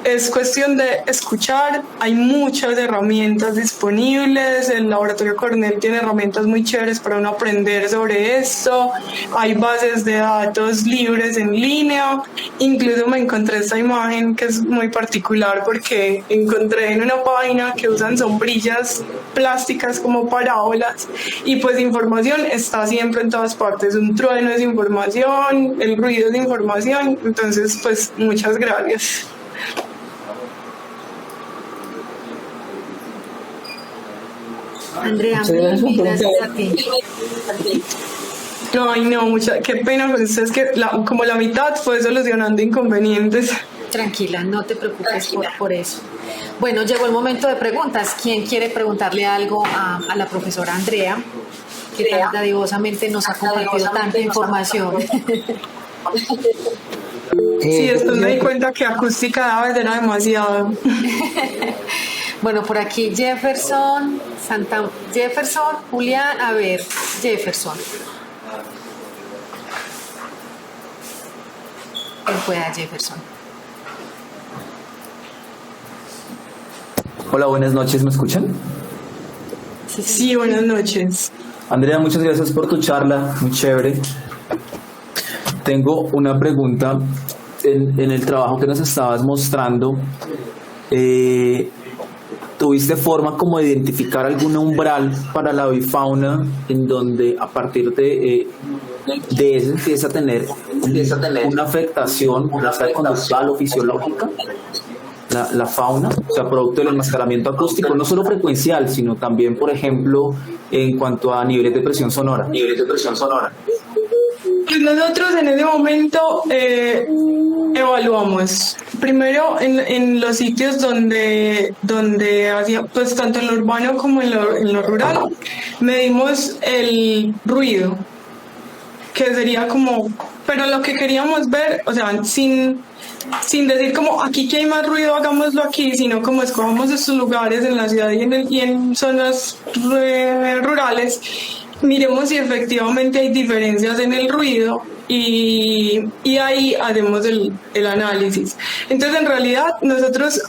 es cuestión de escuchar. Hay muchas herramientas disponibles. El Laboratorio Cornell tiene herramientas muy chéveres para uno aprender sobre esto. Hay bases de datos libres en línea. Incluso me encontré esta imagen que es muy particular porque encontré en una página que usan sombrillas plásticas como parábolas y pues información está siempre en todas partes. Un trueno es información, el ruido es información. Entonces pues muchas gracias. Andrea, mil gracias a ti. Ay, no, qué pena con ustedes que como la mitad fue solucionando inconvenientes. Tranquila, no te preocupes por eso. Bueno, llegó el momento de preguntas. ¿Quién quiere preguntarle algo a la profesora Andrea, que tan dadivosamente nos ha compartido tanta información? Sí, después me di cuenta que acústica daba era demasiado. Bueno, por aquí Jefferson, Julián, a ver, Jefferson. ¿Quién pueda, Jefferson? Hola, buenas noches, ¿me escuchan? Sí, buenas noches. Andrea, muchas gracias por tu charla, muy chévere. Tengo una pregunta en el trabajo que nos estabas mostrando. ¿Tuviste forma como de identificar algún umbral para la avifauna en donde a partir de eso empieza a tener una afectación, ya sea conductual o fisiológica? La fauna, o sea, producto del enmascaramiento acústico, no solo frecuencial, sino también, por ejemplo, en cuanto a niveles de presión sonora. Pues nosotros en ese momento evaluamos primero en los sitios donde hacía, pues tanto en lo urbano como en lo rural, medimos el ruido, que sería como, pero lo que queríamos ver, o sea, sin decir como aquí que hay más ruido, hagámoslo aquí, sino como escogamos estos lugares en la ciudad y en zonas rurales, miremos si efectivamente hay diferencias en el ruido y ahí haremos el análisis. Entonces, en realidad, nosotros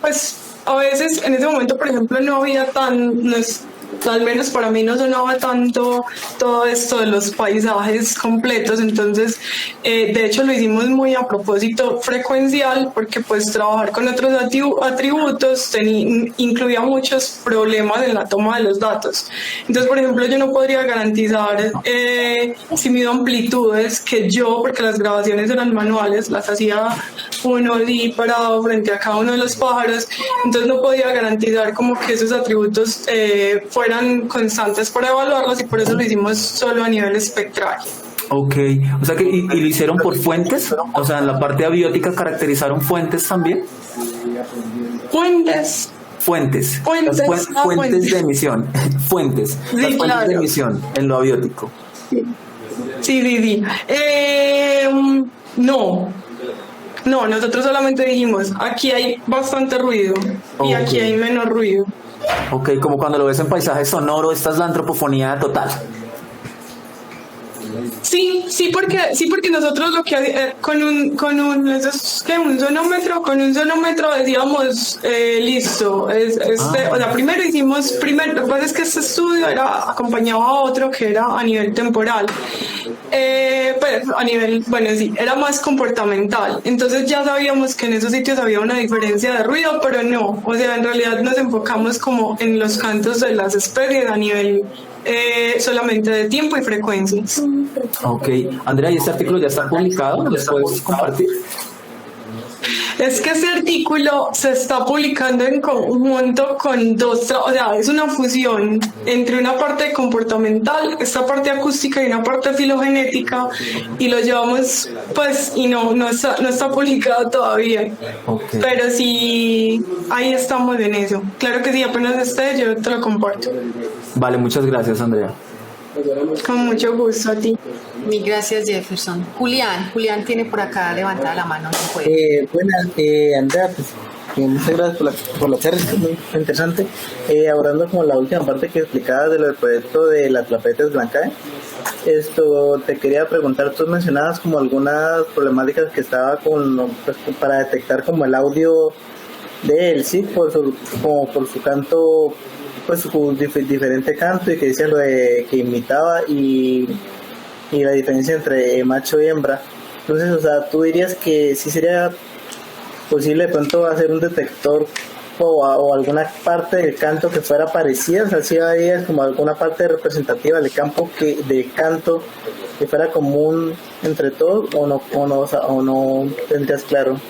pues a veces en ese momento, por ejemplo, no había al menos para mí no sonaba tanto todo esto de los paisajes completos, entonces de hecho lo hicimos muy a propósito frecuencial porque pues trabajar con otros atributos incluía muchos problemas en la toma de los datos. Entonces, por ejemplo, yo no podría garantizar si mido amplitudes que porque las grabaciones eran manuales, las hacía uno allí parado frente a cada uno de los pájaros, entonces no podía garantizar como que esos atributos fueran constantes para evaluarlos y por eso lo hicimos solo a nivel espectral. Ok, o sea que y lo hicieron por fuentes, o sea, en la parte abiótica caracterizaron fuentes también. Fuentes de emisión, fuentes de emisión en lo abiótico. Sí. No, nosotros solamente dijimos, aquí hay bastante ruido y aquí hay menos ruido. Ok, como cuando lo ves en paisaje sonoro, esta es la antropofonía total. Sí, porque nosotros lo que con un sonómetro decíamos listo, o sea, primero lo que pasa es que este estudio acompañaba a otro que era a nivel temporal, pues a nivel, bueno, sí, era más comportamental, entonces ya sabíamos que en esos sitios había una diferencia de ruido, pero no, o sea, en realidad nos enfocamos como en los cantos de las especies a nivel solamente de tiempo y frecuencias. Ok, Andrea, ¿y este artículo ya está publicado? ¿Lo puedes compartir? Es que este artículo se está publicando en conjunto con o sea, es una fusión entre una parte comportamental, esta parte acústica y una parte filogenética, y lo llevamos, pues, y no está publicado todavía. Okay. Pero sí, ahí estamos en eso. Claro que sí, apenas esté, yo te lo comparto. Vale, muchas gracias, Andrea. Con mucho gusto, a ti. Mil gracias, Jefferson. Julián tiene por acá levantada la mano. No puede. Buenas, Andrea, pues, Muchas gracias por la charla, es muy interesante. Hablando como la última parte que explicabas de lo del proyecto de la Tlapetes Blancae, te quería preguntar, tú mencionabas como algunas problemáticas que estaba pues, para detectar como el audio de él, sí, por su canto, pues su diferente canto, y que decía lo de que imitaba y la diferencia entre macho y hembra. Entonces, o sea, tú dirías que sí sería posible de pronto hacer un detector o alguna parte del canto que fuera parecida, o sea, si había como alguna parte representativa del canto que fuera común entre todos, o no tendrías claro.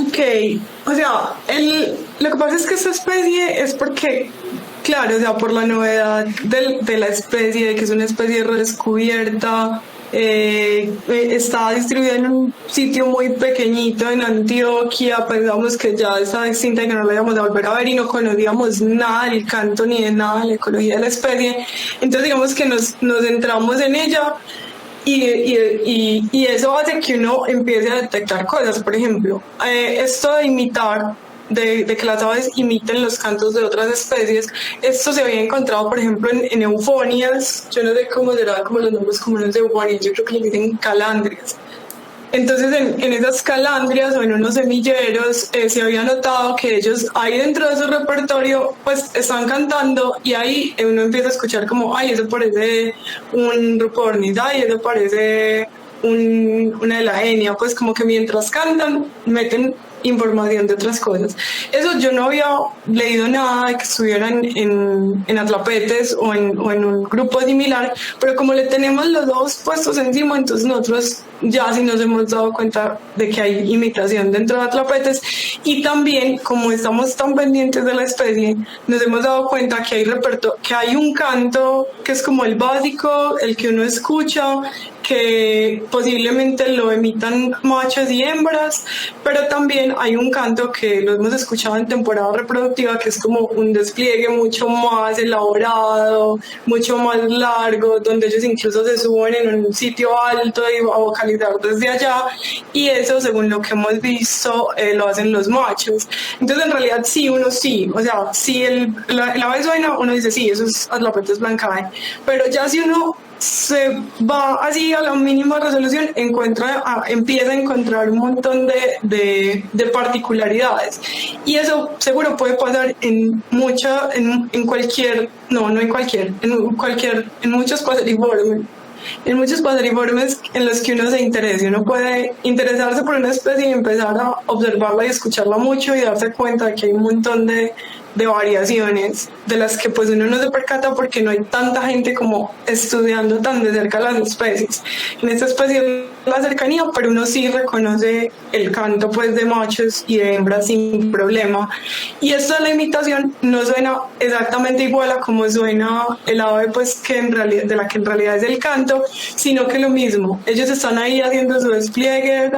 Ok, o sea, lo que pasa es que esta especie es porque, claro, o sea, por la novedad de la especie, de que es una especie redescubierta, está distribuida en un sitio muy pequeñito en Antioquia, pensamos que ya está extinta y que no la íbamos a volver a ver, y no conocíamos nada del canto ni de nada de la ecología de la especie. Entonces digamos que nos centramos en ella, y eso hace que uno empiece a detectar cosas. Por ejemplo, esto de imitar, de que las aves imiten los cantos de otras especies, esto se había encontrado, por ejemplo, en eufonias. Yo no sé cómo será como los nombres comunes de eufonias, yo creo que le dicen calandrias. Entonces en esas calandrias o en unos semilleros se había notado que ellos ahí dentro de su repertorio pues están cantando, y ahí uno empieza a escuchar como, ay, eso parece un grupo ornita, ay, eso parece una de la etnia, pues como que mientras cantan meten información de otras cosas. Eso yo no había leído nada de que estuvieran en Atlapetes o en un grupo similar, pero como le tenemos los dos puestos encima, entonces nosotros ya sí nos hemos dado cuenta de que hay imitación dentro de Atlapetes, y también como estamos tan pendientes de la especie, nos hemos dado cuenta que hay un canto que es como el básico, el que uno escucha, que posiblemente lo emitan machos y hembras, pero también hay un canto que lo hemos escuchado en temporada reproductiva, que es como un despliegue mucho más elaborado, mucho más largo, donde ellos incluso se suben en un sitio alto y a vocalizar desde allá, y eso, según lo que hemos visto, lo hacen los machos. Entonces en realidad o sea, si la ave suena, uno dice sí, eso es Atlapetes blancae, pero ya si uno se va así a la mínima resolución, empieza a encontrar un montón de particularidades, y eso seguro puede pasar en muchos paseriformes. En muchos paseriformes en los que uno se interese, uno puede interesarse por una especie y empezar a observarla y escucharla mucho, y darse cuenta de que hay un montón de variaciones de las que pues uno no se percata porque no hay tanta gente como estudiando tan de cerca las especies. En esta especie la cercanía, pero uno sí reconoce el canto pues de machos y de hembras sin problema, y esto de la imitación no suena exactamente igual a como suena el ave pues de la que en realidad es el canto, sino que lo mismo, ellos están ahí haciendo su despliegue,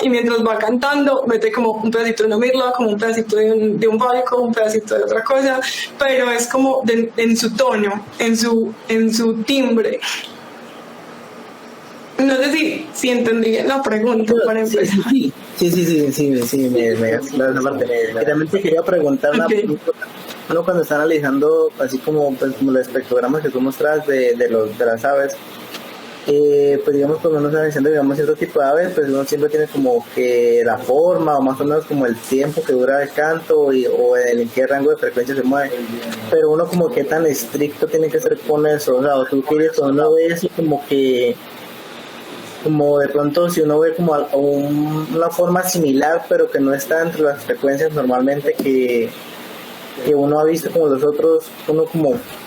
y mientras va cantando mete como un pedacito de una mirla, como un pedacito de un balco, un pedacito de otra cosa, pero es como en su tono, en su timbre. No sé si entendí la pregunta para empezar. Sí, me esa parte. Realmente quería preguntar uno cuando está analizando así como los espectrogramas que tú mostras de las aves, pues digamos, cuando uno está diciendo, digamos, cierto tipo de aves, pues uno siempre tiene como que la forma, o más o menos como el tiempo que dura el canto, o en qué rango de frecuencia se mueve, pero uno como que tan estricto tiene que ser con eso, o sea, o tú quieres, cuando uno ve así como de pronto si uno ve como una forma similar, pero que no está entre las frecuencias normalmente que uno ha visto como los otros, uno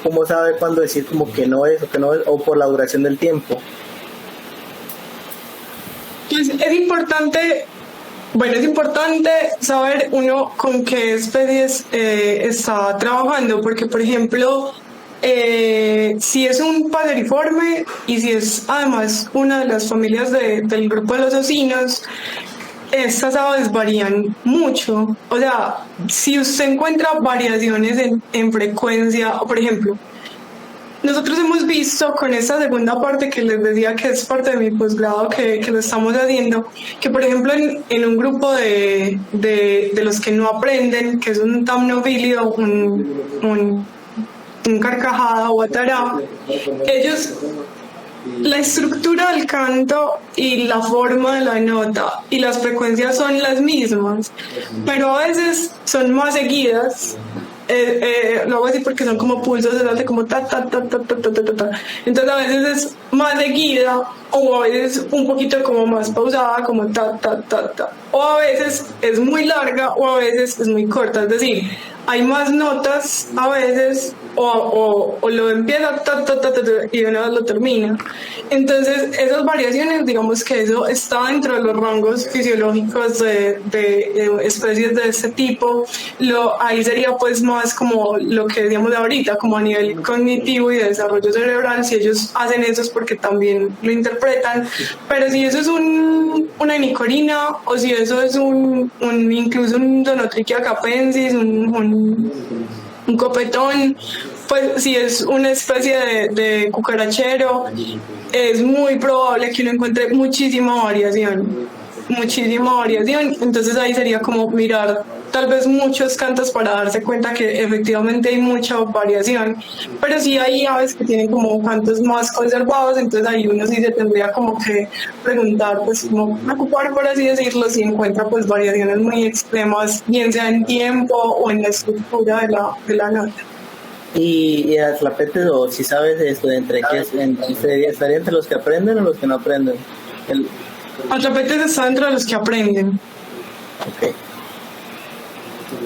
como sabe cuándo decir como que no es, o por la duración del tiempo. Pues es importante saber uno con qué especies está trabajando, porque por ejemplo, si es un paseriforme y si es además una de las familias del grupo de los ocinos, estas aves varían mucho. O sea, si usted encuentra variaciones en frecuencia, o por ejemplo, nosotros hemos visto con esta segunda parte que les decía que es parte de mi posgrado que lo estamos haciendo, que por ejemplo en un grupo de los que no aprenden, que es un tamnovilio, un carcajada o atará, ellos, la estructura del canto y la forma de la nota y las frecuencias son las mismas, pero a veces son más seguidas. Lo hago así porque son como pulsos, se hace como ta ta ta ta ta ta ta ta. Entonces a veces es más seguida o a veces un poquito como más pausada, como ta ta ta ta, o a veces es muy larga o a veces es muy corta, es decir, hay más notas a veces o lo empieza ta, ta, ta, ta, ta, y de una vez lo termina. Entonces esas variaciones, digamos que eso está dentro de los rangos fisiológicos de especies de este tipo. Ahí sería pues más como lo que decíamos de ahorita, como a nivel cognitivo y de desarrollo cerebral, si ellos hacen eso es porque también lo interpretan, pero si eso es una enicorina o si eso es incluso un Donotrichia capensis, un copetón, pues si es una especie de cucarachero, es muy probable que uno encuentre muchísima variación, entonces ahí sería como mirar tal vez muchos cantos para darse cuenta que efectivamente hay mucha variación, pero sí hay aves que tienen como cantos más conservados, entonces ahí uno sí se tendría como que preguntar, pues como preocupar por así decirlo, si encuentra pues variaciones muy extremas, bien sea en tiempo o en la estructura de la nota. Y a Tlapetes, o si sabes esto, ¿estaría entre los que aprenden o los que no aprenden? Tlapetes está dentro de los que aprenden. Ok.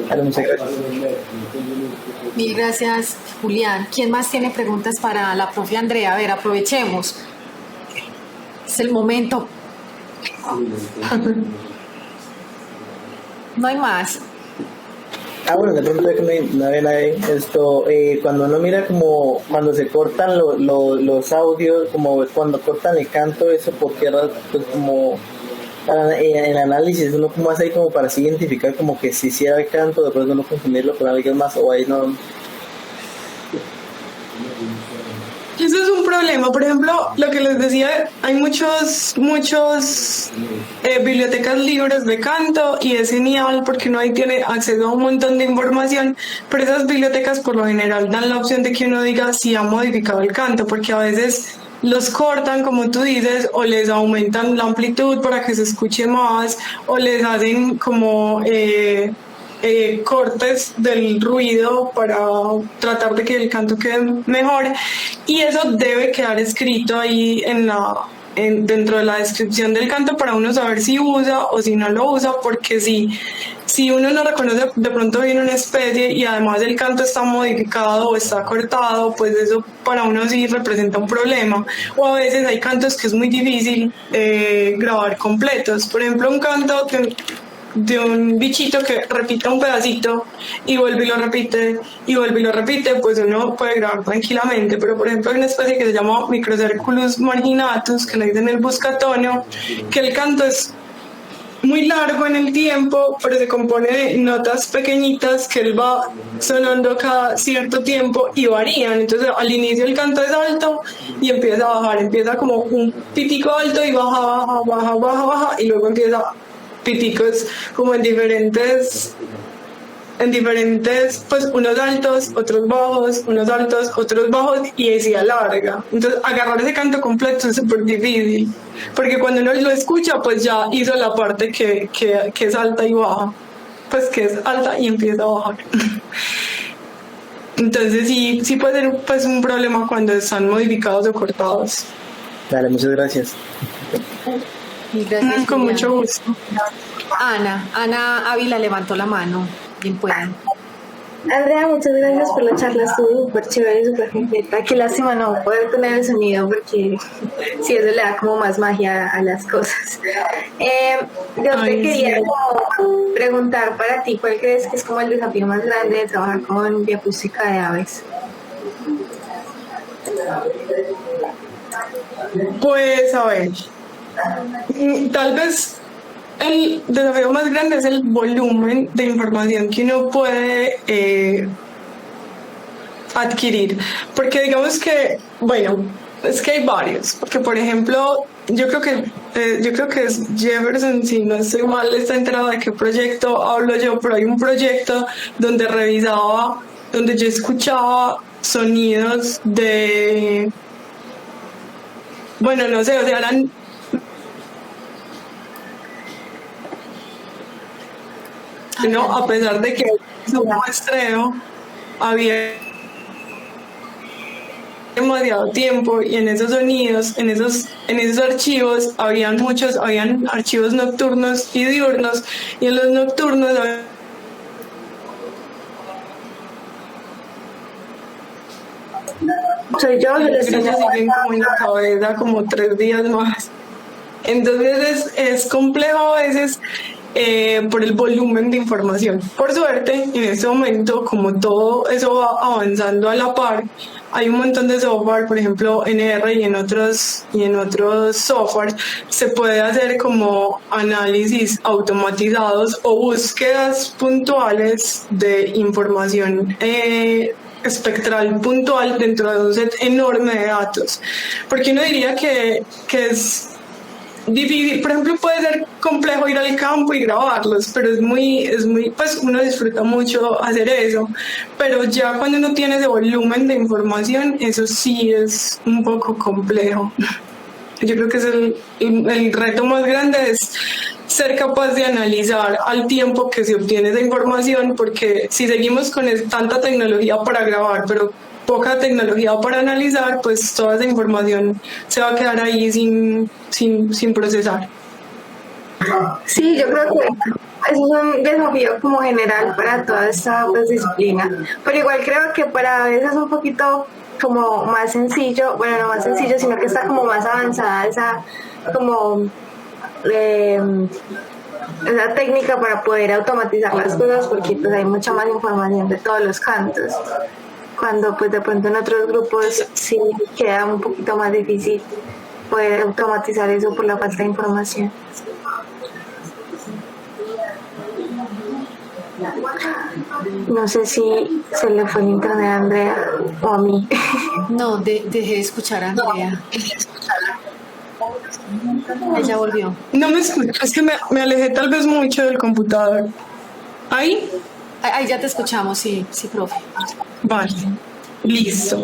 Vale, muchas gracias. Mil gracias, Julián. ¿Quién más tiene preguntas para la profe Andrea? A ver, aprovechemos. Es el momento. No hay más. Bueno, de pronto que no ven ahí esto, cuando uno mira como cuando se cortan los audios, como cuando cortan el canto, eso porque pues como para el análisis uno como hace ahí como para así identificar como que si era el canto, de pronto no confundirlo con algo más o ahí no. Eso es un problema. Por ejemplo, lo que les decía, hay muchos bibliotecas libres de canto y es genial porque uno ahí tiene acceso a un montón de información, pero esas bibliotecas por lo general dan la opción de que uno diga si ha modificado el canto, porque a veces los cortan, como tú dices, o les aumentan la amplitud para que se escuche más, o les hacen como cortes del ruido para tratar de que el canto quede mejor, y eso debe quedar escrito ahí dentro de la descripción del canto para uno saber si usa o si no lo usa, porque si uno no reconoce de pronto bien una especie y además el canto está modificado o está cortado, pues eso para uno sí representa un problema. O a veces hay cantos que es muy difícil grabar completos. Por ejemplo, un canto de un bichito que repita un pedacito y vuelve y lo repite y vuelve y lo repite, pues uno puede grabar tranquilamente. Pero por ejemplo hay una especie que se llama Microcerculus marginatus, que le dicen el buscatono, que el canto es muy largo en el tiempo, pero se compone de notas pequeñitas que él va sonando cada cierto tiempo y varían. Entonces al inicio el canto es alto y empieza a bajar, empieza como un pitico alto y baja y luego empieza piticos como en diferentes, pues unos altos, otros bajos, unos altos, otros bajos, y así alarga. Entonces agarrar ese canto completo es súper difícil, porque cuando uno lo escucha pues ya hizo la parte que es alta y baja, pues que es alta y empieza a bajar. Entonces sí puede ser pues un problema cuando están modificados o cortados. Dale, muchas gracias. Gracias, con mucho gusto. Ana Ávila levantó la mano. Bien pueden. Andrea, muchas gracias por la charla, estuvo súper chévere y súper completa. Qué lástima no poder tener el sonido porque sí, eso le da como más magia a las cosas. Yo te quería como preguntar para ti, ¿cuál crees que es como el desafío más grande de trabajar con bioacústica de aves? Pues a ver, tal vez el desafío más grande es el volumen de información que uno puede adquirir. Porque digamos que, bueno, es que hay varios. Porque, por ejemplo, yo creo que es Jefferson, si no estoy mal, está enterado de qué proyecto hablo yo, pero hay un proyecto donde donde yo escuchaba sonidos de, bueno, no sé, o sea, eran no, a pesar de que un muestreo había demasiado tiempo y en esos sonidos, en esos archivos habían archivos nocturnos y diurnos, y en los nocturnos Soy yo, los grillos siguen como en la cabeza como 3 días más. Entonces es complejo a veces por el volumen de información. Por suerte, en este momento, como todo eso va avanzando a la par, hay un montón de software, por ejemplo en R y en otros software, se puede hacer como análisis automatizados o búsquedas puntuales de información espectral puntual dentro de un set enorme de datos. Porque uno diría que es difícil, por ejemplo, puede ser complejo ir al campo y grabarlos, pero es muy, pues uno disfruta mucho hacer eso, pero ya cuando uno tiene ese volumen de información, eso sí es un poco complejo. Yo creo que es el reto más grande, es ser capaz de analizar al tiempo que se obtiene esa información, porque si seguimos con tanta tecnología para grabar, pero poca tecnología para analizar, pues toda esa información se va a quedar ahí sin procesar. Sí, yo creo que es un desafío como general para toda esta disciplina, pero igual creo que para veces es un poquito como más sencillo, bueno, no más sencillo, sino que está como más avanzada esa como esa técnica para poder automatizar las cosas, porque pues hay mucha más información de todos los cantos, cuando pues de pronto en otros grupos sí queda un poquito más difícil poder automatizar eso por la falta de información. No sé si se le fue el internet a Andrea o a mí. No, dejé de escuchar a Andrea. Ella volvió. No me escucho, es que me alejé tal vez mucho del computador. ¿Ahí? Ahí ya te escuchamos, sí, profe. Vale, listo.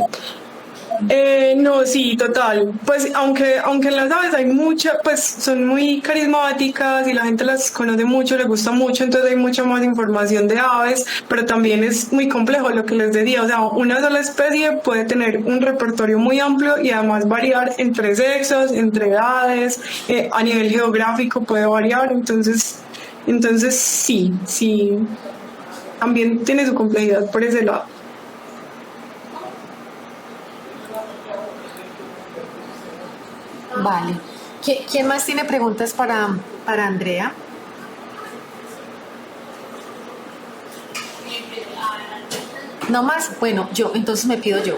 No, sí, total. Pues aunque las aves hay muchas, pues son muy carismáticas y la gente las conoce mucho, les gusta mucho, entonces hay mucha más información de aves, pero también es muy complejo lo que les decía, o sea, una sola especie puede tener un repertorio muy amplio y además variar entre sexos, entre edades, a nivel geográfico puede variar, entonces sí, también tiene su complejidad por ese lado. Vale. ¿Quién más tiene preguntas para Andrea? ¿No más? Bueno, entonces me pido yo.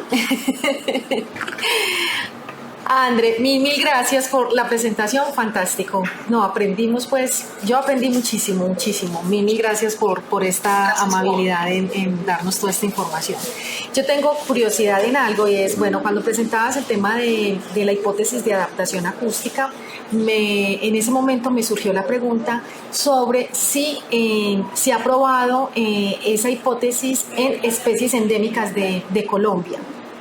André, mil gracias por la presentación, fantástico. No, aprendimos pues, yo aprendí muchísimo. Mil gracias por esta amabilidad en darnos toda esta información. Yo tengo curiosidad en algo y es, bueno, cuando presentabas el tema de la hipótesis de adaptación acústica, en ese momento me surgió la pregunta sobre si se ha probado esa hipótesis en especies endémicas de Colombia.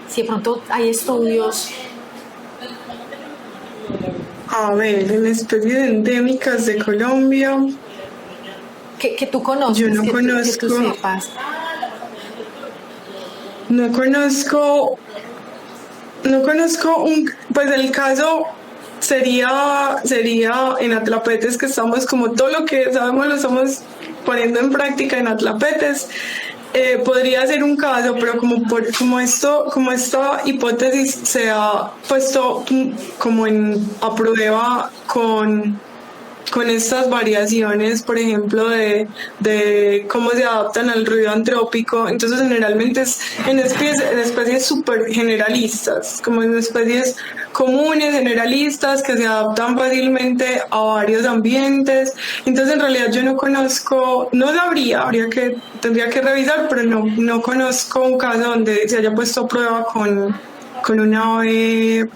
Si de pronto hay estudios. A ver, en especies endémicas de Colombia. Que tú conozcas, yo no conozco. Que tú sepas. No conozco pues el caso sería en Atlapetes, que estamos como todo lo que sabemos lo estamos poniendo en práctica en Atlapetes. Podría ser un caso, pero como esta hipótesis se ha puesto como a prueba con con estas variaciones, por ejemplo, de cómo se adaptan al ruido antrópico. Entonces, generalmente es en especies súper generalistas, como en especies comunes, generalistas, que se adaptan fácilmente a varios ambientes. Entonces, en realidad yo no conozco, no sabría, tendría que revisar, pero no conozco un caso donde se haya puesto a prueba con una ave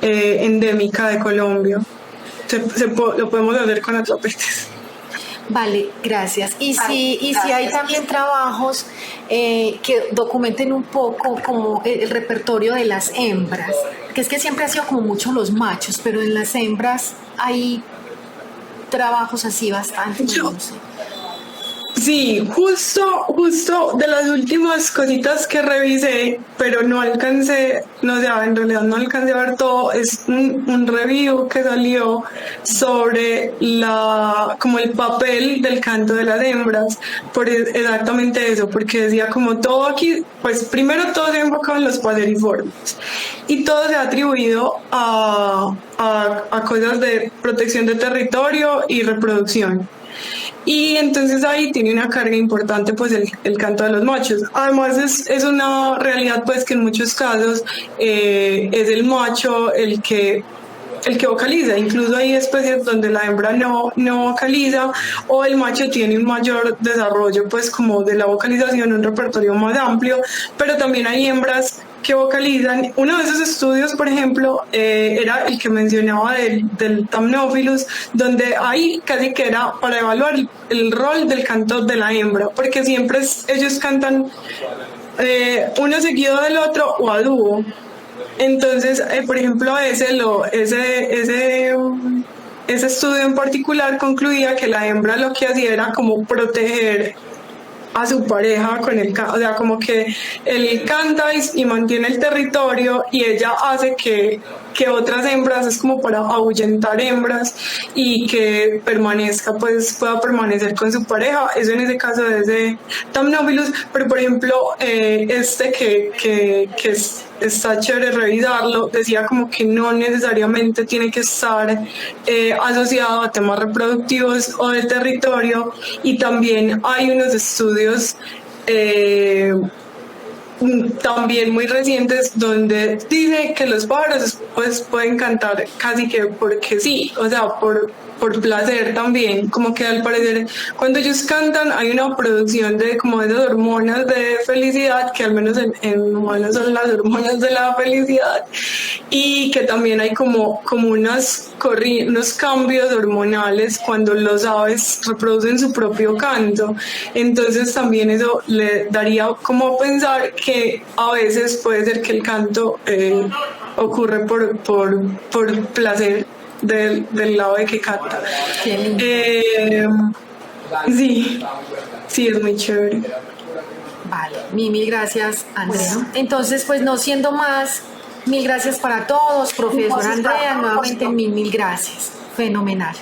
endémica de Colombia. Lo podemos hacer con atrapetes. Vale, gracias. Y si hay también trabajos que documenten un poco como el repertorio de las hembras, que es que siempre ha sido como mucho los machos, pero en las hembras hay trabajos así bastante. No sé. Sí, justo de las últimas cositas que revisé, pero no alcancé, en realidad no alcancé a ver todo, es un review que salió sobre como el papel del canto de las hembras, por exactamente eso, porque decía como todo aquí, pues primero todo se ha enfocado en los paseriformes y todo se ha atribuido a cosas de protección de territorio y reproducción. Y entonces ahí tiene una carga importante pues el canto de los machos. Además es una realidad pues que en muchos casos es el macho el que vocaliza. Incluso hay especies donde la hembra no vocaliza, o el macho tiene un mayor desarrollo pues como de la vocalización, un repertorio más amplio, pero también hay hembras que vocalizan. Uno de esos estudios, por ejemplo, era el que mencionaba del Thamnophilus, donde ahí casi que era para evaluar el rol del canto de la hembra, porque siempre ellos cantan uno seguido del otro o a dúo. Entonces, por ejemplo, ese estudio en particular concluía que la hembra lo que hacía era como proteger a su pareja con el canto, o sea, como que él canta y mantiene el territorio, y ella hace que otras hembras, es como para ahuyentar hembras y que pueda permanecer con su pareja. Eso en ese caso es de Thamnophilus, pero por ejemplo que está chévere revisarlo, decía como que no necesariamente tiene que estar asociado a temas reproductivos o de territorio, y también hay unos estudios también muy recientes donde dice que los pájaros pues pueden cantar casi que porque sí, o sea, por placer también, como que al parecer cuando ellos cantan hay una producción de como de esas hormonas de felicidad, que al menos en humanos son las hormonas de la felicidad, y que también hay como unos cambios hormonales cuando los aves reproducen su propio canto. Entonces también eso le daría como pensar que a veces puede ser que el canto ocurre por placer del lado de que canta. Sí, es muy chévere. Vale, mil gracias, Andrea. Entonces, pues no siendo más, mil gracias para todos, profesor Andrea, nuevamente mil gracias, fenomenal.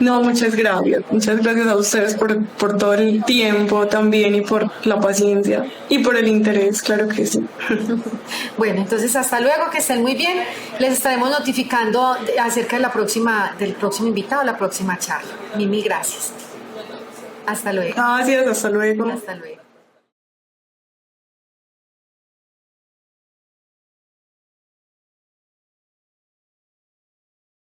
No, muchas gracias a ustedes por todo el tiempo también, y por la paciencia y por el interés, claro que sí. Bueno, entonces hasta luego, que estén muy bien. Les estaremos notificando acerca del próximo invitado, la próxima charla. Mil gracias. Hasta luego. Gracias, hasta luego. Hasta luego.